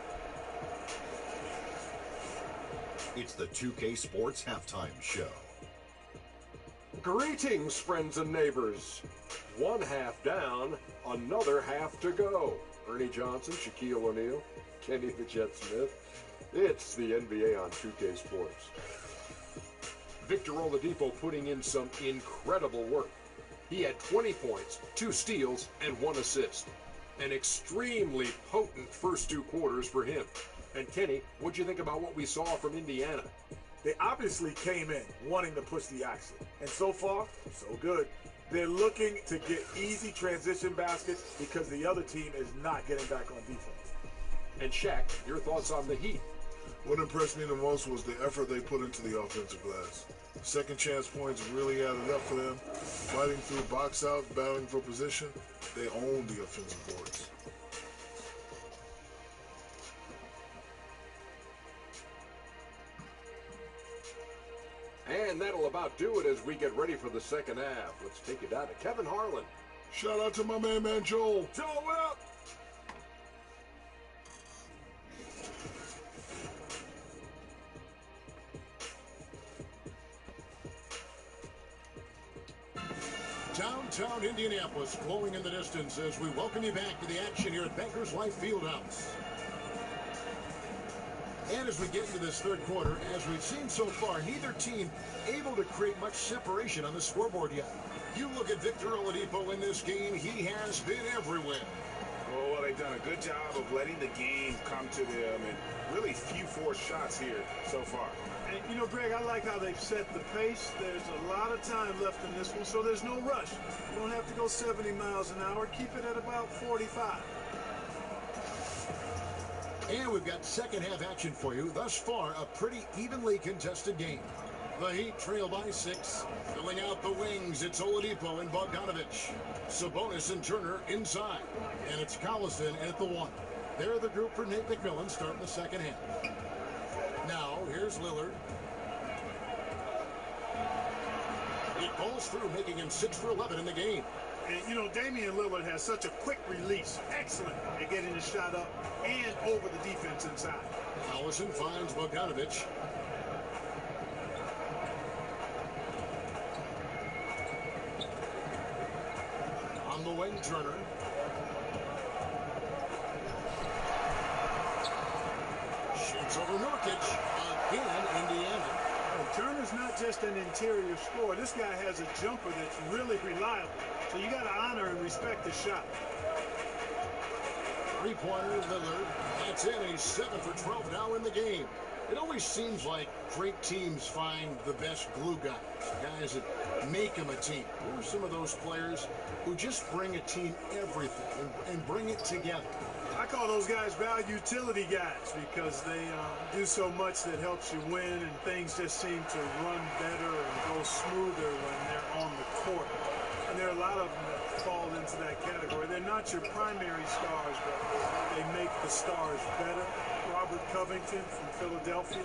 It's the 2K Sports Halftime Show. Greetings, friends and neighbors. One half down, another half to go. Ernie Johnson, Shaquille O'Neal, Kenny the Jet Smith. It's the NBA on 2K Sports. Victor Oladipo putting in some incredible work. He had 20 points, 2 steals, and 1 assist. An extremely potent first 2 quarters for him. And Kenny, what'd you think about what we saw from Indiana? They obviously came in wanting to push the action. And so far, so good. They're looking to get easy transition baskets because the other team is not getting back on defense. And Shaq, your thoughts on the Heat? What impressed me the most was the effort they put into the offensive glass. Second chance points really added up for them. Fighting through box outs, battling for position, they owned the offensive boards. And that'll about do it as we get ready for the second half. Let's take it down to Kevin Harlan. Shout out to my man Joel. Joel, what up? Downtown Indianapolis flowing in the distance as we welcome you back to the action here at Bankers Life Fieldhouse. And as we get into this third quarter, as we've seen so far, neither team able to create much separation on the scoreboard yet. You look at Victor Oladipo in this game, he has been everywhere. Well, they've done a good job of letting the game come to them, and really few forced shots here so far. And, you know, Greg, I like how they've set the pace. There's a lot of time left in this one, so there's no rush. You don't have to go 70 miles an hour. Keep it at about 45. And we've got second half action for you. Thus far, a pretty evenly contested game. The Heat trail by 6. Filling out the wings, it's Oladipo and Bogdanovich. Sabonis and Turner inside. And it's Collison at the 1. They're the group for Nate McMillan starting the second half. Now, here's Lillard. It falls through, making him 6 for 11 in the game. And, you know, Damian Lillard has such a quick release. Excellent at getting the shot up and over the defense inside. Collison finds Bogdanovich. On the wing, Turner. Shoots over Nurkic. Again, Indiana. Turner's not just an interior scorer. This guy has a jumper that's really reliable. So you got to honor and respect his shot. Three-pointer, Lillard. That's in. He's 7 for 12 now in the game. It always seems like great teams find the best glue guys that make them a team. Who are some of those players who just bring a team everything and bring it together? I call those guys value utility guys because they do so much that helps you win, and things just seem to run better and go smoother when they're on the court. And there are a lot of them that fall into that category. They're not your primary stars, but they make the stars better. Robert Covington from Philadelphia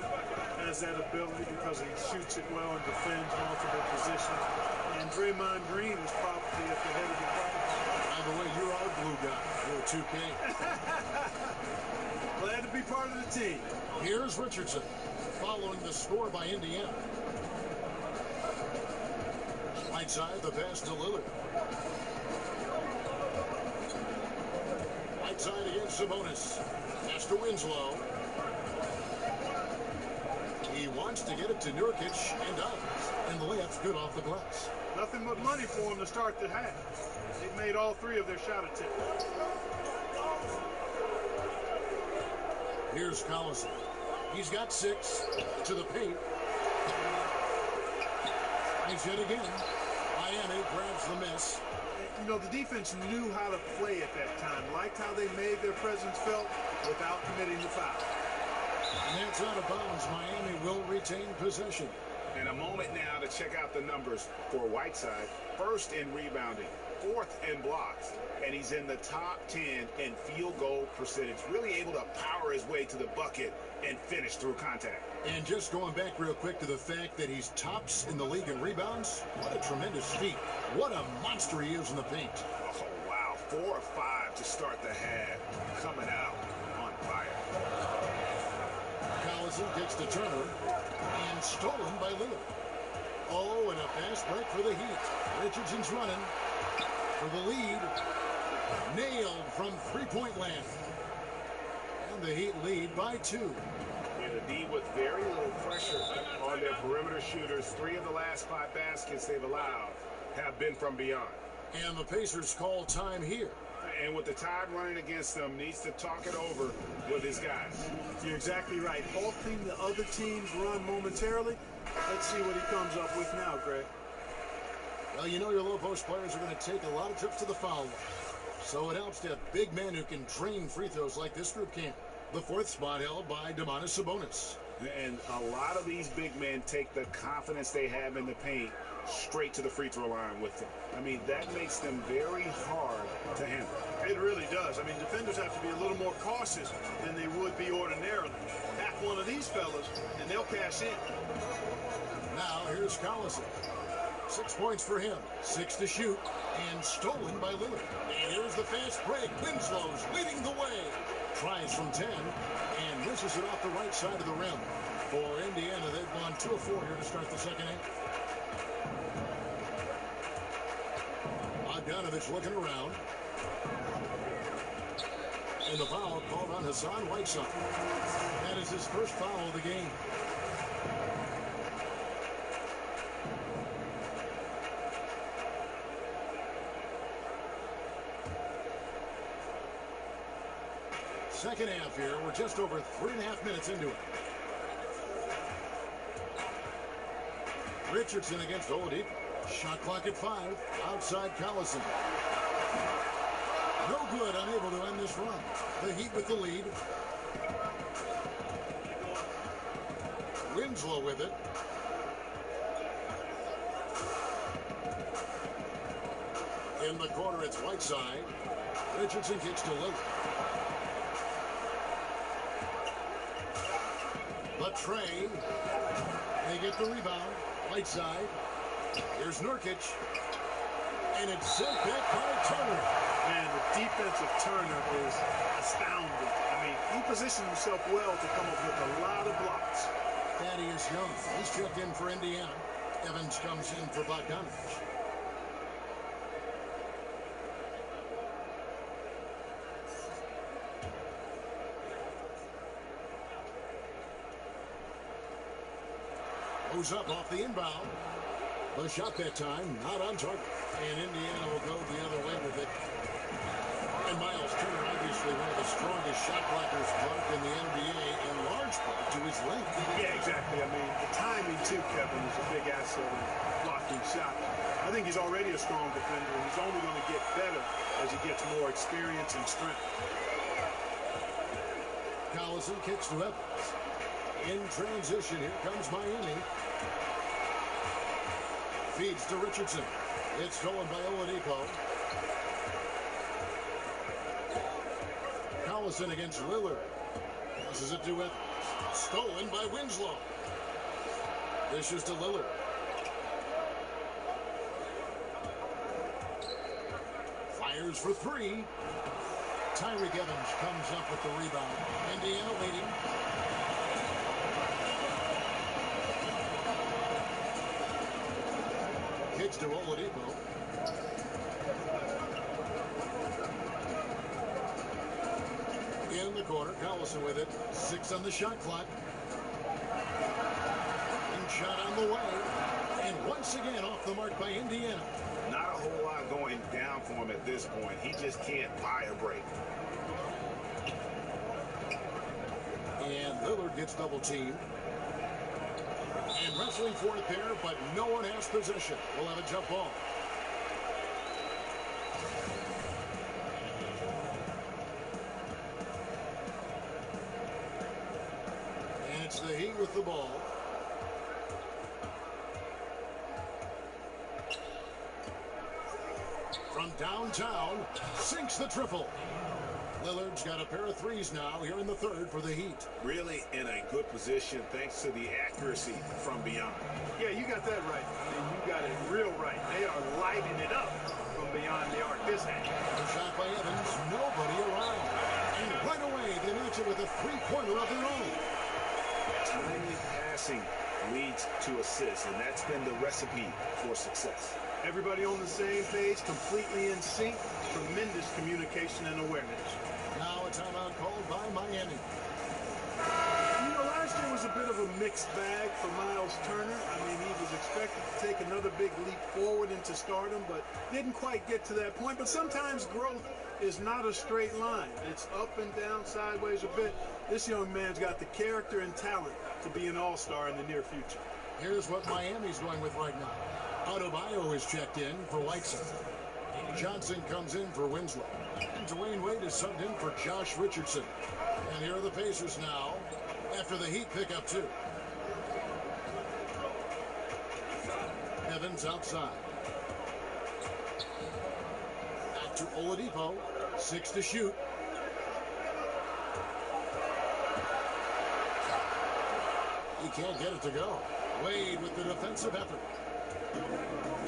has that ability because he shoots it well and defends multiple positions. And Draymond Green is probably at the head of the class. By the way, you're our glue guy. You're a 2K. Glad to be part of the team. Here's Richardson following the score by Indiana. Right side, the pass to Lillard. Right side against Sabonis. Pass to Winslow. He wants to get it to Nurkic and does. And the layup's good off the glass. Nothing but money for him to start the half. They've made all 3 of their shot attempts. Here's Collison. He's got 6 to the paint. He's hit again. Miami grabs the miss. You know, the defense knew how to play at that time. Liked how they made their presence felt without committing the foul. And that's out of bounds. Miami will retain possession. And a moment now to check out the numbers for Whiteside. First in rebounding, 4th in blocks, and he's in the top 10 in field goal percentage. Really able to power his way to the bucket and finish through contact. And just going back real quick to the fact that he's tops in the league in rebounds, what a tremendous feat. What a monster he is in the paint. Oh, wow. 4 or 5 to start the half. Coming out on fire. Collison gets to Turner and stolen by Lillard. Oh, and a fast break for the Heat. Richardson's running for the lead. Nailed from three-point land. And the Heat lead by 2. The D with very little pressure on their perimeter shooters. 3 of the last 5 baskets they've allowed have been from beyond. And the Pacers call time here. And with the Tide running against them, needs to talk it over with his guys. You're exactly right. Halting the other team's run momentarily. Let's see what he comes up with now, Greg. Well, you know your low post players are going to take a lot of trips to the foul line. So it helps to have big men who can drain free throws like this group can. The 4th spot held by Domantas Sabonis. And a lot of these big men take the confidence they have in the paint straight to the free throw line with them. I mean, that makes them very hard to handle. It really does. I mean, defenders have to be a little more cautious than they would be ordinarily. Pack one of these fellas, and they'll cash in. Now here's Collison. 6 points for him, 6 to shoot, and stolen by Lillard. And here's the fast break. Winslow's leading the way. Tries from 10 and misses it off the right side of the rim. For Indiana, they've gone 2 of 4 here to start the second half. Bogdanovich looking around. And the foul called on Hassan Whiteside. That is his first foul of the game. Second half here. We're just over 3.5 minutes into it. Richardson against Oladipo. Shot clock at 5. Outside Collison. No good, unable to end this run. The Heat with the lead. Winslow with it. In the corner, it's Whiteside. Richardson kicks to Lillard. But Trey, they get the rebound. Whiteside. Here's Nurkic. And it's sent back by Turner. Man, the defense of Turner is astounding. I mean, he positioned himself well to come up with a lot of blocks. Thaddeus Young, he's checked in for Indiana. Evans comes in for Bogdanovich. Goes up off the inbound. The shot that time, not on target. And Indiana will go the other way with it. And Miles Turner, obviously one of the strongest shot blockers, Clark, in the NBA, in large part to his length. Yeah, exactly. I mean, the timing, too, Kevin, is a big asset in blocking shots. I think he's already a strong defender, and he's only going to get better as he gets more experience and strength. Collison kicks to Evans. In transition, here comes Miami. Feeds to Richardson. It's stolen by Oladipo. Collison against Lillard. Passes it to Evans. Stolen by Winslow. Dishes to Lillard. Fires for 3. Tyreke Evans comes up with the rebound. Indiana leading. Kicks to Oladipo. In the corner, Collison with it. 6 on the shot clock. And shot on the way. And once again off the mark by Indiana. Not a whole lot going down for him at this point. He just can't buy a break. And Lillard gets double teamed. And wrestling for it there, but no one has possession. We'll have a jump ball. And it's the Heat with the ball. From downtown, sinks the triple. Lillard's got a pair of threes now here in the third for the Heat. Really in a good position thanks to the accuracy from beyond. Yeah, you got that right. I mean, you got it real right. They are lighting it up from beyond the arc this hand. The shot by Evans, nobody around. And right away, they match it with a three-pointer of their own. Timely passing leads to assists, and that's been the recipe for success. Everybody on the same page, completely in sync, tremendous communication and awareness. Now a timeout called by Miami. You know, last year was a bit of a mixed bag for Miles Turner. I mean, he was expected to take another big leap forward into stardom, but didn't quite get to that point. But sometimes growth is not a straight line. It's up and down, sideways a bit. This young man's got the character and talent to be an all-star in the near future. Here's what Miami's going with right now. Adebayo is checked in for Whiteside. Johnson comes in for Winslow. And Dwayne Wade is subbed in for Josh Richardson. And here are the Pacers now. after the Heat pick up 2. Evans outside. Back to Oladipo. 6 to shoot. He can't get it to go. Wade with the defensive effort.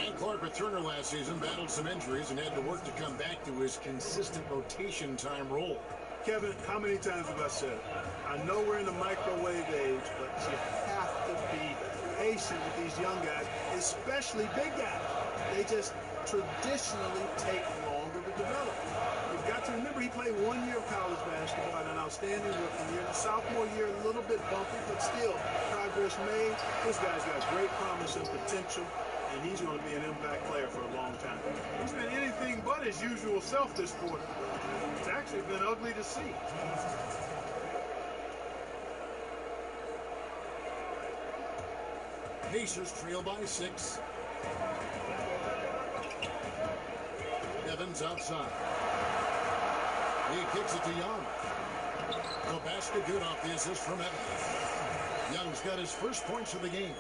And Clark returner last season battled some injuries and had to work to come back to his consistent rotation time role. Kevin, how many times have I said, I know we're in the microwave age, but you have to be patient with these young guys, especially big guys. They just traditionally take longer to develop. You've got to remember he played 1 year of college basketball and an outstanding rookie year. The sophomore year, a little bit bumpy, but still progress made. This guy's got great promise and potential, and he's going to be an impact player for a long time. He's been anything but his usual self this quarter. It's actually been ugly to see. Pacers trail by 6. Evans outside. He kicks it to Young. The basket good off the assist from Evans. Young's got his first points of the game.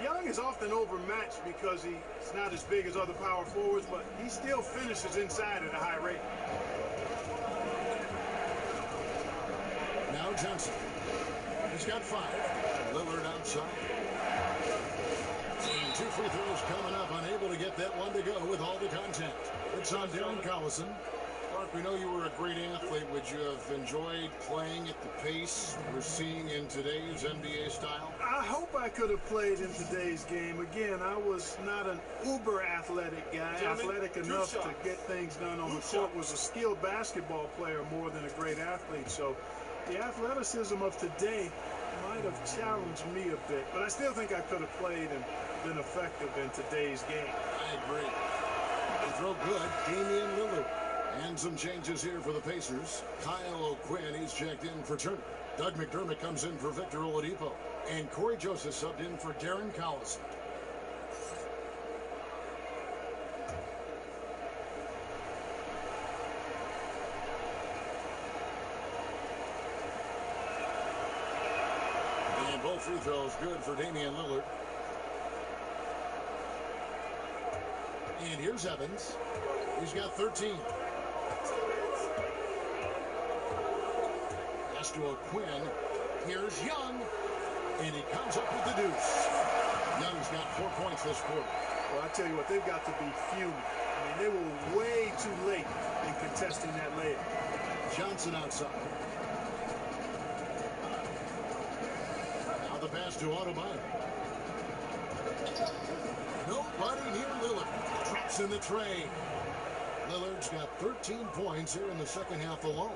Young is often overmatched because he's not as big as other power forwards, but he still finishes inside at a high rate. Now Johnson. He's got 5. Lillard outside. And 2 free throws coming up. Unable to get that one to go with all the contact. It's on Darren Collison. Mark, we know you were a great athlete. Would you have enjoyed playing at the pace we're seeing in today's NBA style? I hope I could have played in today's game. Again, I was not an uber athletic guy. Athletic enough to get things done on the court. Was a skilled basketball player more than a great athlete. So the athleticism of today might have challenged me a bit. But I still think I could have played and been effective in today's game. I agree. They throw good. Damian Lillard. And some changes here for the Pacers. Kyle O'Quinn, he's checked in for Turner. Doug McDermott comes in for Victor Oladipo. And Corey Joseph subbed in for Darren Collison. And both free throws good for Damian Lillard. And here's Evans. He's got 13. Pass to O'Quinn. Here's Young. And he comes up with the deuce. Young's got 4 points this quarter. Well, I tell you what, they've got to be fuming. I mean, they were way too late in contesting that layup. Johnson outside. Now the pass to Adebayo. Nobody near Lillard. Drops in the tray. Lillard's got 13 points here in the second half alone.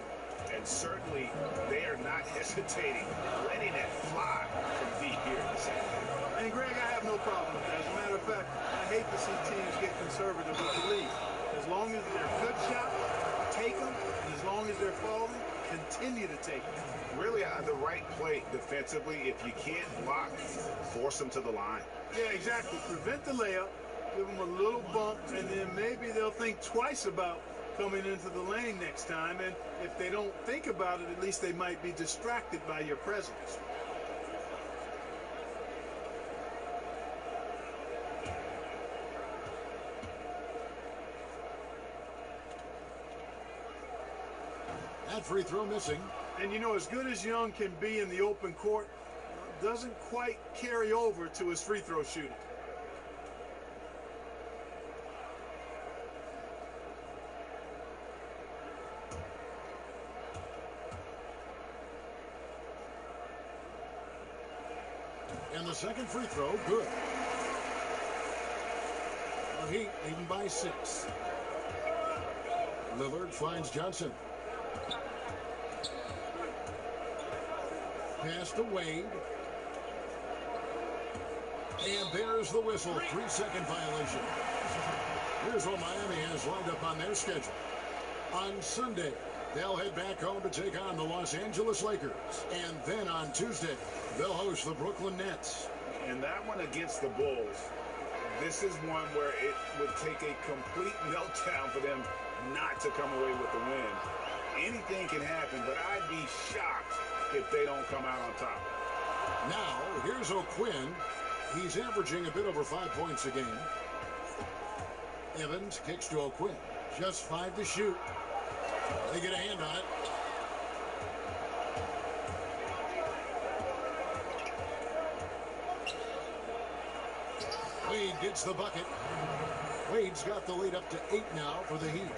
And certainly they are not hesitating, letting it fly from deep here in the second half. And Greg, I have no problem with that. As a matter of fact, I hate to see teams get conservative with the lead. As long as they're good shot, take them. And as long as they're falling, continue to take them. Really, the right play defensively. If you can't block, force them to the line. Yeah, exactly. Prevent the layup, give them a little bump, and then maybe they'll think twice about coming into the lane next time. And if they don't think about it, at least they might be distracted by your presence. That free throw missing. And you know, as good as Young can be in the open court, doesn't quite carry over to his free throw shooting. And the second free throw, good. The Heat leading by 6. Lillard finds Johnson. Pass to Wade. And there's the whistle. 3-second violation. Here's what Miami has lined up on their schedule. On Sunday, they'll head back home to take on the Los Angeles Lakers. And then on Tuesday, they'll host the Brooklyn Nets. And that one against the Bulls, this is one where it would take a complete meltdown for them not to come away with the win. Anything can happen, but I'd be shocked if they don't come out on top. Now, here's O'Quinn. He's averaging a bit over 5 points a game. Evans kicks to O'Quinn. Just 5 to shoot. They get a hand on it. Wade gets the bucket. Wade's got the lead up to 8 now for the Heat.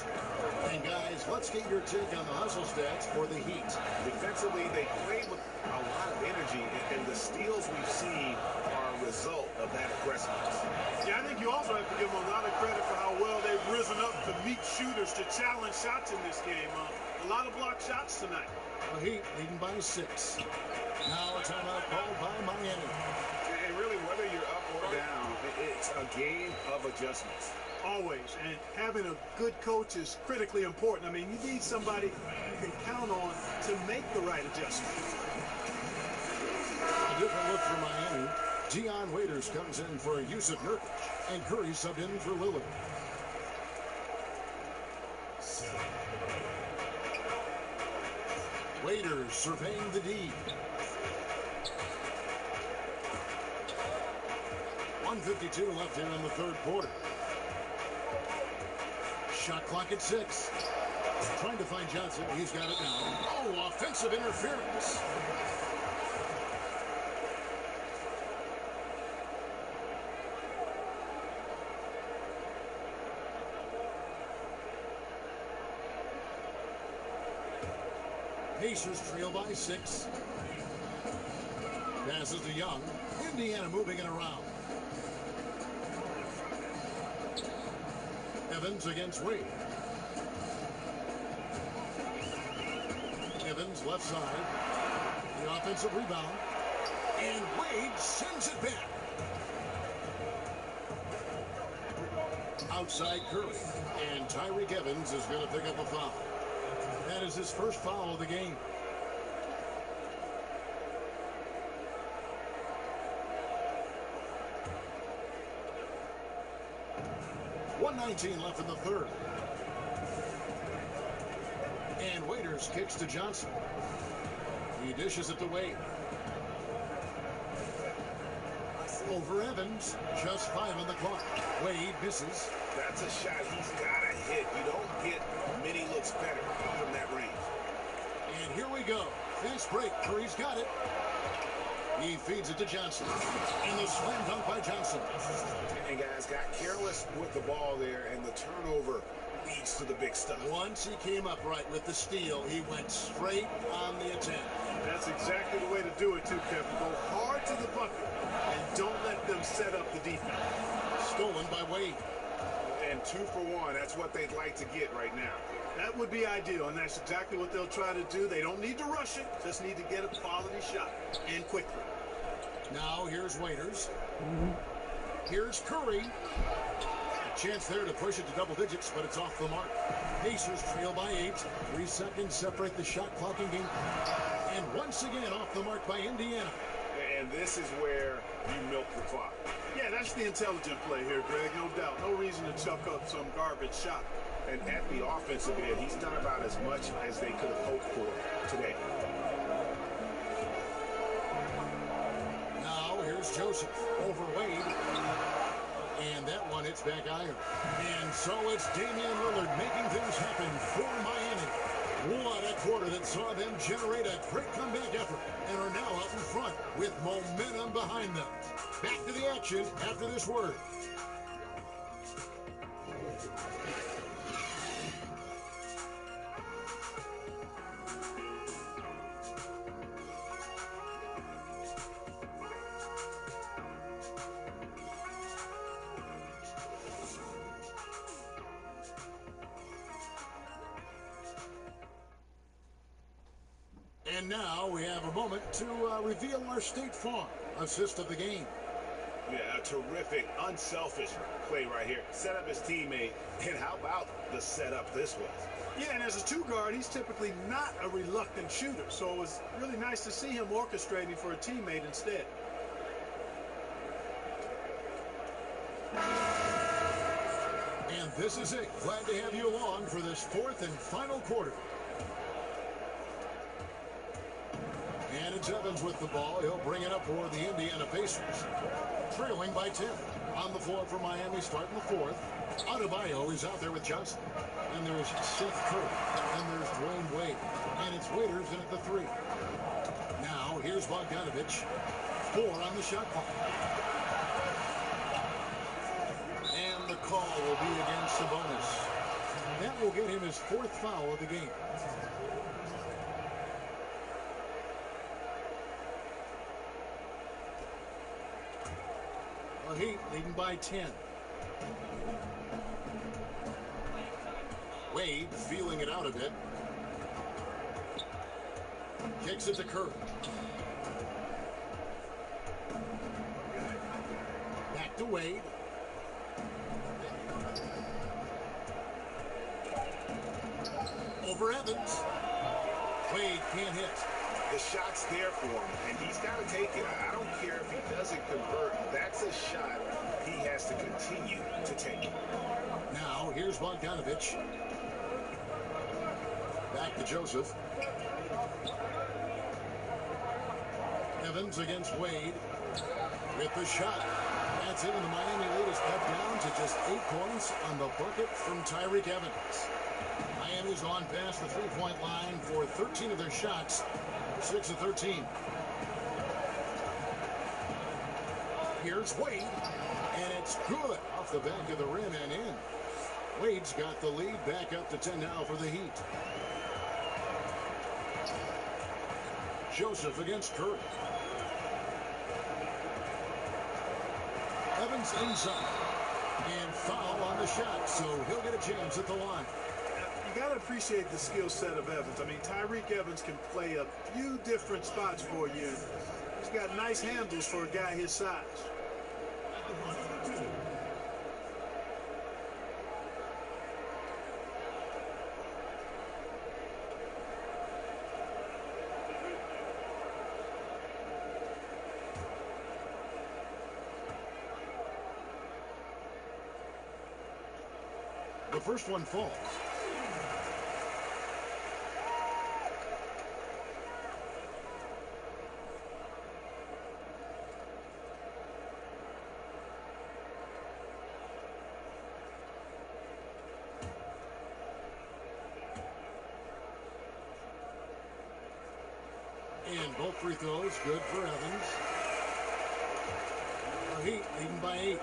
And guys, let's get your take on the hustle stats for the Heat. Defensively, they play with a lot of energy, and the steals we've seen are a result of that aggressiveness. Yeah, I think you also have to give them a lot of credit for how well they've risen up to meet shooters, to challenge shots in this game. A lot of block shots tonight. The Heat leading by 6. Now a timeout called by Miami. And really, whether you're up or down, it's a game of adjustments. Always. And having a good coach is critically important. I mean, you need somebody you can count on to make the right adjustment. A different look for Miami. Dion Waiters comes in for Yusuf Nurkic, and Curry subbed in for Lillard. Waiters surveying the D. 1:52 left here in the third quarter. Shot clock at 6. Trying to find Johnson. He's got it now. Oh, offensive interference. Pacers trail by 6. Passes to Young. Indiana moving it around. Evans against Wade. Evans left side. The offensive rebound. And Wade sends it back. Outside Curry. And Tyreke Evans is going to pick up a foul. That is his first foul of the game. .119 left in the third. And Waiters kicks to Johnson. He dishes it to Wade. Over Evans. Just 5 on the clock. Wade misses. That's a shot he's got to hit. You don't get many looks better from that range. And here we go. Fast break. Curry's got it. He feeds it to Johnson. And the slam dunk by Johnson. And guys got careless with the ball there, and the turnover leads to the big stuff. Once he came up right with the steal, he went straight on the attack. That's exactly the way to do it too, Kevin. Go hard to the bucket and don't let them set up the defense. Stolen by Wade. And 2 for 1. That's what they'd like to get right now. That would be ideal, and that's exactly what they'll try to do. They don't need to rush it, just need to get a quality shot, and quickly. Now here's Waiters. Here's Curry. A chance there to push it to double digits, but it's off the mark. Pacers trail by 8. 3 seconds separate the shot clock in game. And once again off the mark by Indiana. And this is where you milk the clock. Yeah, that's the intelligent play here, Greg, no doubt. No reason to chuck up some garbage shot. And at the offensive end, he's done about as much as they could have hoped for today. Now here's Joseph over Wade. And that one hits back iron. And so it's Damian Lillard making things happen for Miami. What a quarter that saw them generate a great comeback effort and are now out in front with momentum behind them. Back to the action after this word. And now we have a moment to reveal our State Farm assist of the game. Yeah, a terrific, unselfish play right here. Set up his teammate, and how about the setup this was? Yeah, and as a 2 guard, he's typically not a reluctant shooter, so it was really nice to see him orchestrating for a teammate instead. And this is it. Glad to have you along for this 4th and final quarter. And it's Evans with the ball. He'll bring it up for the Indiana Pacers. Trailing by 10. On the floor for Miami starting the fourth. Adebayo is out there with Johnson. And there's Seth Curry. And there's Dwayne Wade. And it's Waiters in at the 3. Now, here's Bogdanovich. 4 on the shot clock. And the call will be against Sabonis. That will get him his 4th foul of the game. The Heat leading by 10. Wade feeling it out a bit. Kicks it to Curry. Back to Wade. Over Evans. Wade can't hit. The shot's there for him, and he's got to take it. I don't care if he doesn't convert. That's a shot he has to continue to take. Now, here's Bogdanovich. Back to Joseph. Evans against Wade. With the shot. That's it, and the Miami lead is cut down to just 8 points on the bucket from Tyreke Evans. Miami's gone past the three-point line for 13 of their shots. 6 of 13. Here's Wade, and it's good off the back of the rim and in. Wade's got the lead back up to 10 now for the Heat. Joseph against Curry. Evans inside, and foul on the shot, so he'll get a chance at the line. You got to appreciate the skill set of Evans. I mean, Tyreke Evans can play a few different spots for you. He's got nice handles for a guy his size. The first one falls. And both free throws good for Evans. The Heat leading by 8.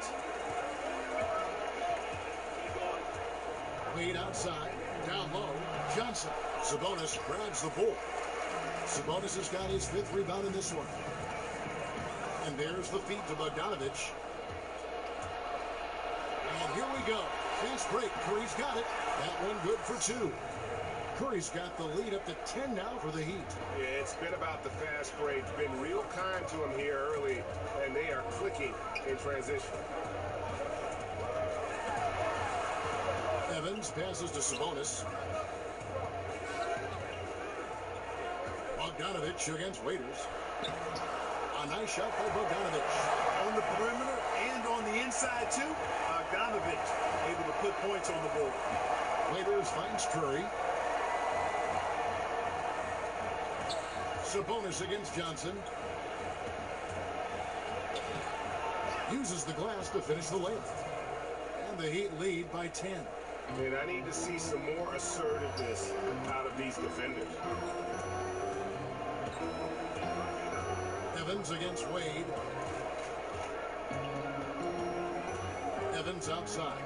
Wade outside, down low, Johnson. Sabonis grabs the ball. Sabonis has got his 5th rebound in this one. And there's the feed to Bogdanovich. And here we go. Fast break. Curry's got it. That one good for 2. Curry's got the lead up to 10 now for the Heat. Yeah, it's been about the fast break. Been real kind to him here early, and they are clicking in transition. Evans passes to Sabonis. Bogdanovich against Waiters. A nice shot by Bogdanovich. On the perimeter and on the inside, too. Bogdanovich able to put points on the board. Waiters finds Curry. Sabonis against Johnson. Uses the glass to finish the layup. And the Heat lead by 10. And I need to see some more assertiveness out of these defenders. Evans against Wade. Evans outside.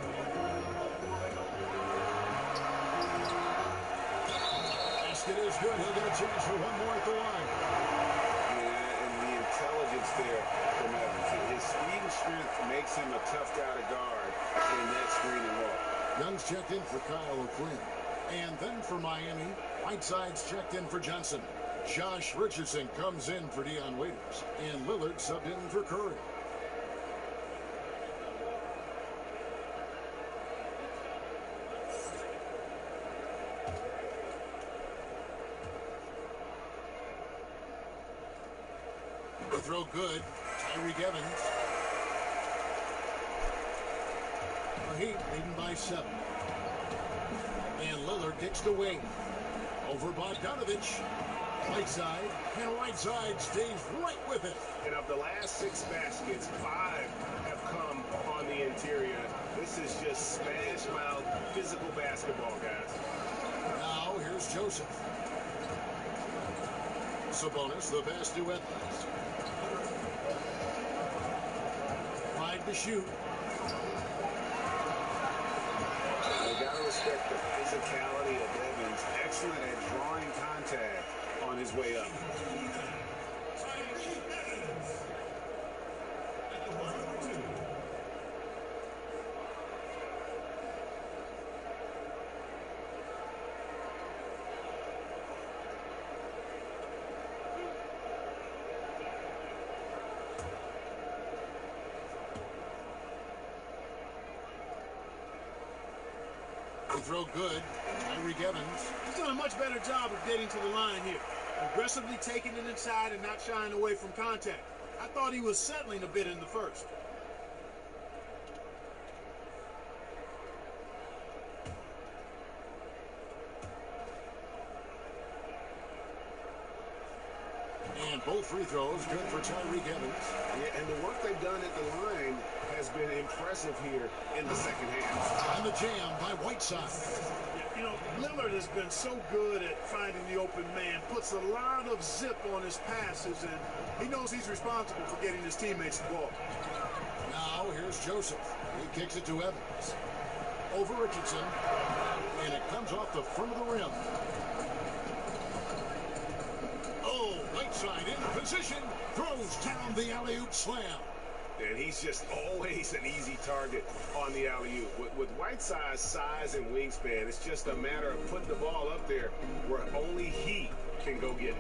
Basket is good. He'll get a chance for one more at the line. Yeah, and the intelligence there from Evans. His speed and strength makes him a tough guy to guard in that screen and roll. Young's checked in for Kyle O'Quinn. And then for Miami, Whiteside's checked in for Johnson. Josh Richardson comes in for Dion Waiters. And Lillard subbed in for Curry. The throw good. Tyreke Evans. The Heat leading by 7. And Lillard kicks to Wade. Over Bogdanovich. Whiteside, and Whiteside stays right with it. And of the last 6 baskets, 5 have come on the interior. This is just smash mouth physical basketball, guys. Now here's Joseph. Sabonis, the best to Evans. 5 to shoot. You gotta respect the physicality of Evans. Excellent at drawing contact on his way up. They throw good. Tyreek Evans. He's done a much better job of getting to the line here. Aggressively taking it inside and not shying away from contact. I thought he was settling a bit in the first. And both free throws good for Tyreek Evans. Yeah, and the work they've done at the line has been impressive here in the second half. And the jam by Whiteside. You know, Lillard has been so good at finding the open man, puts a lot of zip on his passes, and he knows he's responsible for getting his teammates the ball. Now here's Joseph. He kicks it to Evans. Over Richardson. And it comes off the front of the rim. Oh, Whiteside in position. Throws down the alley-oop slam. And he's just always an easy target on the alley-oop. With Whiteside's size and wingspan, it's just a matter of putting the ball up there where only he can go get it.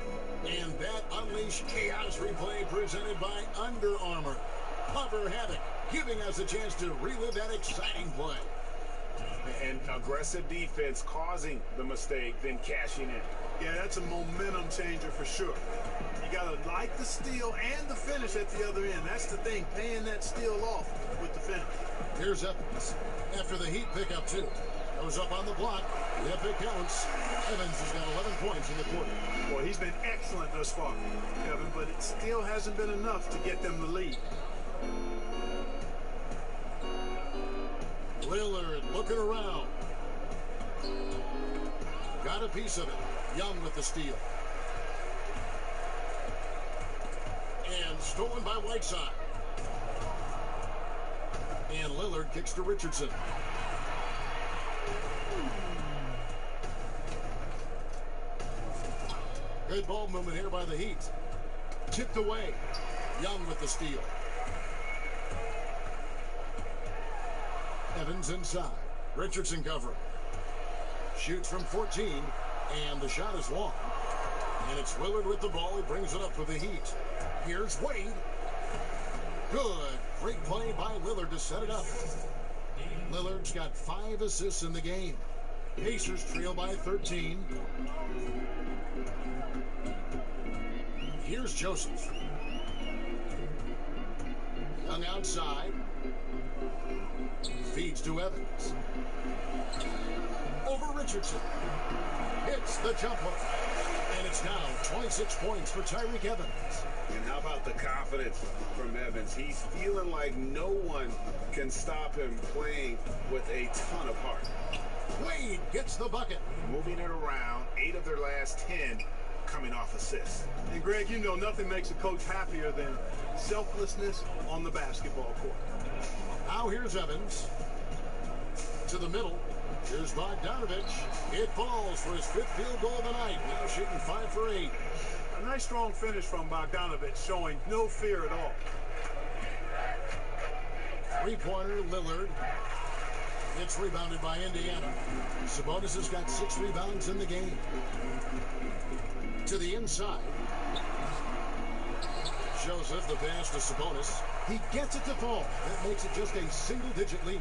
And that Unleash Chaos replay presented by Under Armour. Cover Havoc, giving us a chance to relive that exciting play. And aggressive defense causing the mistake, then cashing in. Yeah, that's a momentum changer for sure. You got to like the steal and the finish at the other end. That's the thing, paying that steal off with the finish. Here's Evans. After the Heat pick up 2. Goes up on the block. If it counts, Evans has got 11 points in the quarter. Boy, he's been excellent thus far, Kevin, but it still hasn't been enough to get them the lead. Lillard looking around. Got a piece of it. Young with the steal. And stolen by Whiteside. And Lillard kicks to Richardson. Good ball movement here by the Heat. Tipped away. Young with the steal. Evans inside. Richardson covering. Shoots from 14. And the shot is long. And it's Lillard with the ball. He brings it up for the Heat. Here's Wade. Good. Great play by Lillard to set it up. Lillard's got 5 assists in the game. Pacers trail by 13. Here's Joseph. Young outside. Feeds to Evans. Over Richardson. Hits the jump hook. And it's now 26 points for Tyreek Evans. And how about the confidence from Evans? He's feeling like no one can stop him playing with a ton of heart. Wade gets the bucket. Moving it around, 8 of their last 10 coming off assists. And Greg, you know nothing makes a coach happier than selflessness on the basketball court. Now here's Evans. To the middle. Here's Bogdanovich. It falls for his 5th field goal of the night. Now shooting 5 for 8. A nice strong finish from Bogdanovich, showing no fear at all. 3-pointer, Lillard. It's rebounded by Indiana. Sabonis has got 6 rebounds in the game. To the inside. Joseph, the pass to Sabonis. He gets it to fall. That makes it just a single-digit lead.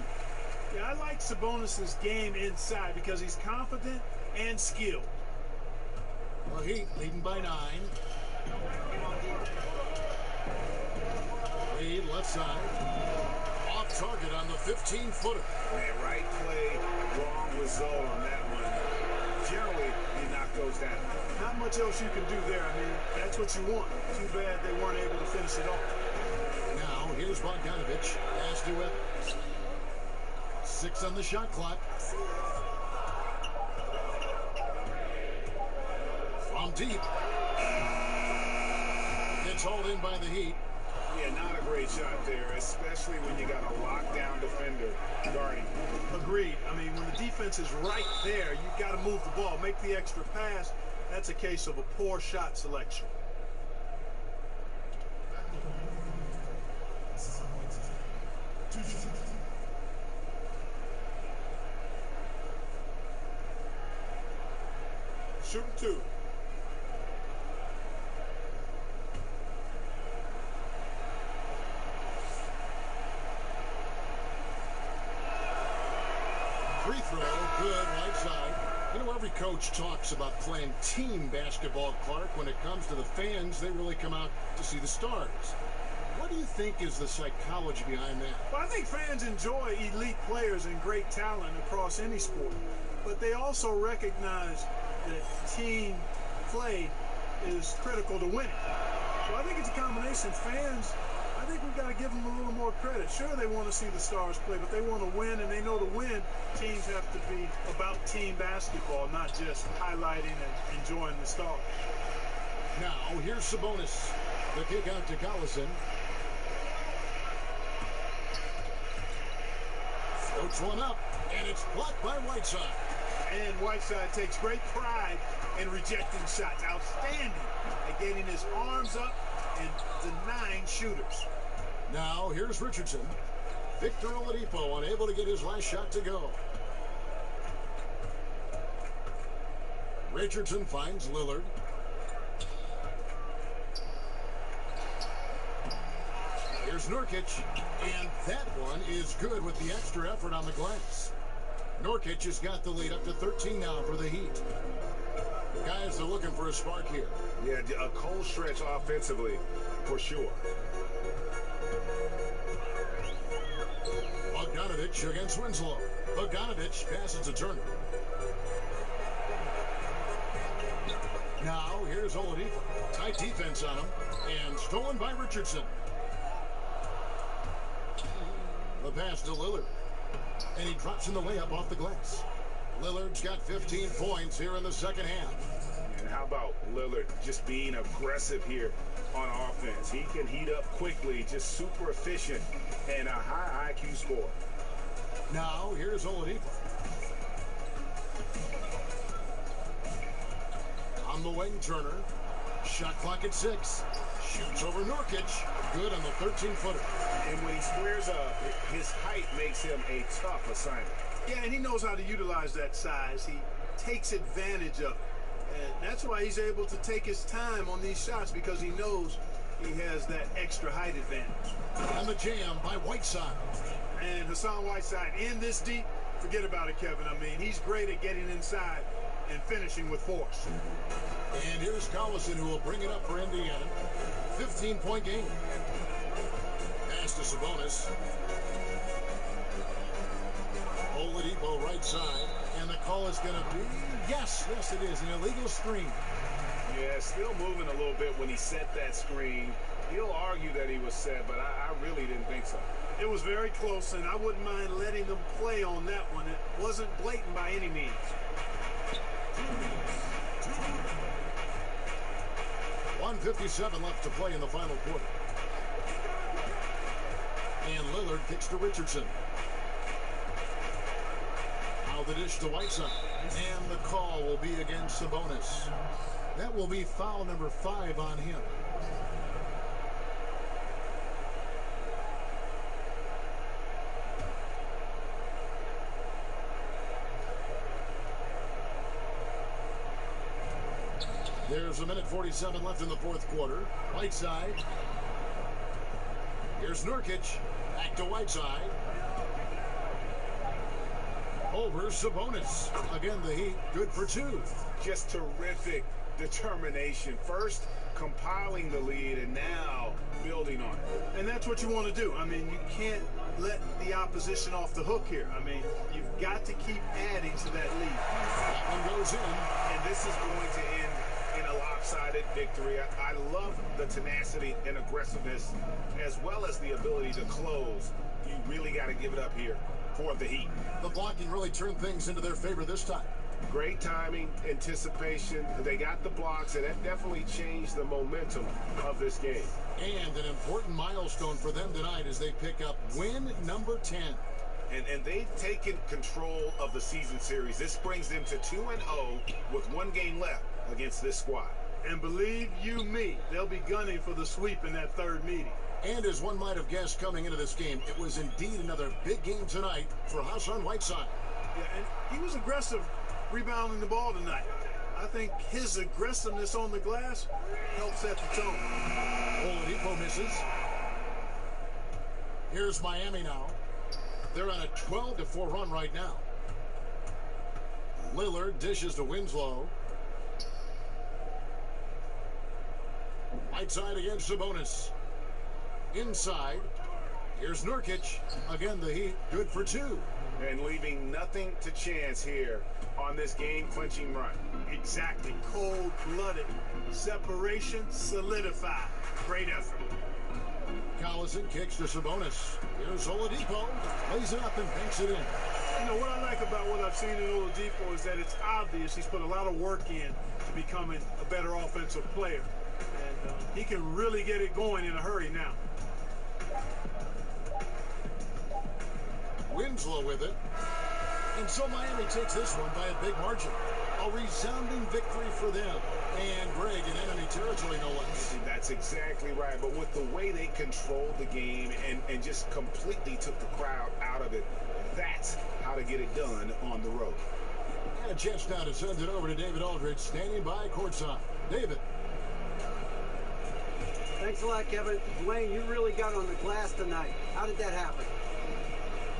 Yeah, I like Sabonis' game inside because he's confident and skilled. Well, Heat leading by 9. Wade left side. Off target on the 15-footer. Man, right play, wrong result on that one. generally you knock those down. Not much else you can do there. I mean, that's what you want. Too bad they weren't able to finish it off. Now, here's Bogdanovich. Pass to Evans. 6 on the shot clock. From deep. It's hauled in by the Heat. Yeah, not a great shot there, especially when you got a lockdown defender guarding. Agreed. I mean, when the defense is right there, you've got to move the ball, make the extra pass. That's a case of a poor shot selection. Shooting 2. Free throw, good, right side. You know, every coach talks about playing team basketball, Clark. When it comes to the fans, they really come out to see the stars. What do you think is the psychology behind that? Well, I think fans enjoy elite players and great talent across any sport, but they also recognize that team play is critical to winning. So I think it's a combination. Fans, I think we've got to give them a little more credit. Sure, they want to see the stars play, but they want to win, and they know to win, teams have to be about team basketball, not just highlighting and enjoying the stars. Now, here's Sabonis. The kick out to Collison. Floats one up, and it's blocked by Whiteside. And Whiteside takes great pride in rejecting shots. Outstanding at getting his arms up and denying shooters. Now, here's Richardson. Victor Oladipo unable to get his last shot to go. Richardson finds Lillard. Here's Nurkic, and that one is good with the extra effort on the glass. Nurkic has got the lead up to 13 now for the Heat. Guys are looking for a spark here. Yeah, a cold stretch offensively, for sure. Bogdanovich against Winslow. Bogdanovich passes to Turner. Now, here's Oladipo. Tight defense on him, and stolen by Richardson. The pass to Lillard. And he drops in the layup off the glass. Lillard's got 15 points here in the second half. And how about Lillard just being aggressive here on offense? He can heat up quickly, just super efficient, and a high IQ score. Now, here's Oladipo. On the wing, Turner. Shot clock at 6. Shoots over Nurkic. Good on the 13-footer. And when he squares up, his height makes him a tough assignment. Yeah, and he knows how to utilize that size. He takes advantage of it. And that's why he's able to take his time on these shots, because he knows he has that extra height advantage. And the jam by Whiteside. And Hassan Whiteside in this deep, forget about it, Kevin. I mean, he's great at getting inside and finishing with force. And here's Collison, who will bring it up for Indiana. 15-point game. Pass to Sabonis. Oladipo right side. And the call is going to be, yes, it is, an illegal screen. Yeah, still moving a little bit when he set that screen. He'll argue that he was set, but I really didn't think so. It was very close, and I wouldn't mind letting them play on that one. It wasn't blatant by any means. .157 left to play in the final quarter. And Lillard kicks to Richardson. Now the dish to Whiteside. And the call will be against Sabonis. That will be foul number 5 on him. There's 1:47 left in the fourth quarter. Whiteside. Here's Nurkic. Back to Whiteside. Over Sabonis. Again, the Heat good for 2. Just terrific determination. First, compiling the lead and now building on it. And that's what you want to do. I mean, you can't let the opposition off the hook here. I mean, you've got to keep adding to that lead. That one goes in. And this is going to end in a lopsided victory. I love the tenacity and aggressiveness as well as the ability to close. You really got to give it up here for the Heat. The blocking really turned things into their favor this time. Great timing, anticipation. They got the blocks, and that definitely changed the momentum of this game. And an important milestone for them tonight as they pick up win number 10. And they've taken control of the season series. This brings them to 2-0 with one game left against this squad. And believe you me, they'll be gunning for the sweep in that third meeting. And as one might have guessed coming into this game, it was indeed another big game tonight for Hassan Whiteside. Yeah, and he was aggressive rebounding the ball tonight. I think his aggressiveness on the glass helps set the tone. Oladipo misses. Here's Miami now. They're on a 12-4 run right now. Lillard dishes to Winslow. Whiteside against Sabonis. Inside. Here's Nurkic. Again, the Heat good for 2. And leaving nothing to chance here on this game-clinching run. Exactly. Cold-blooded. Separation solidified. Great effort. Collison kicks to Sabonis. Here's Oladipo. Lays it up and banks it in. You know, what I like about what I've seen in Oladipo is that it's obvious he's put a lot of work in to becoming a better offensive player. And he can really get it going in a hurry now. Winslow with it. And so Miami takes this one by a big margin. A resounding victory for them. And Greg in enemy territory, no less. That's exactly right. But with the way they controlled the game and just completely took the crowd out of it, that's how to get it done on the road. And a chance now to send it over to David Aldridge, standing by courtside. David. Thanks a lot, Kevin. Dwayne, you really got on the glass tonight. How did that happen?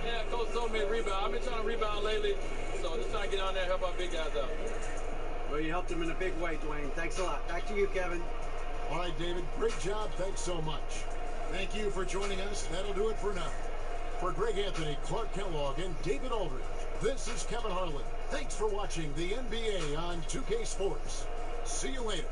Yeah, Coach told me to rebound. I've been trying to rebound lately, so just trying to get on there and help our big guys out. Well, you helped him in a big way, Dwayne. Thanks a lot. Back to you, Kevin. All right, David. Great job. Thanks so much. Thank you for joining us. That'll do it for now. For Greg Anthony, Clark Kellogg, and David Aldridge, this is Kevin Harlan. Thanks for watching the NBA on 2K Sports. See you later.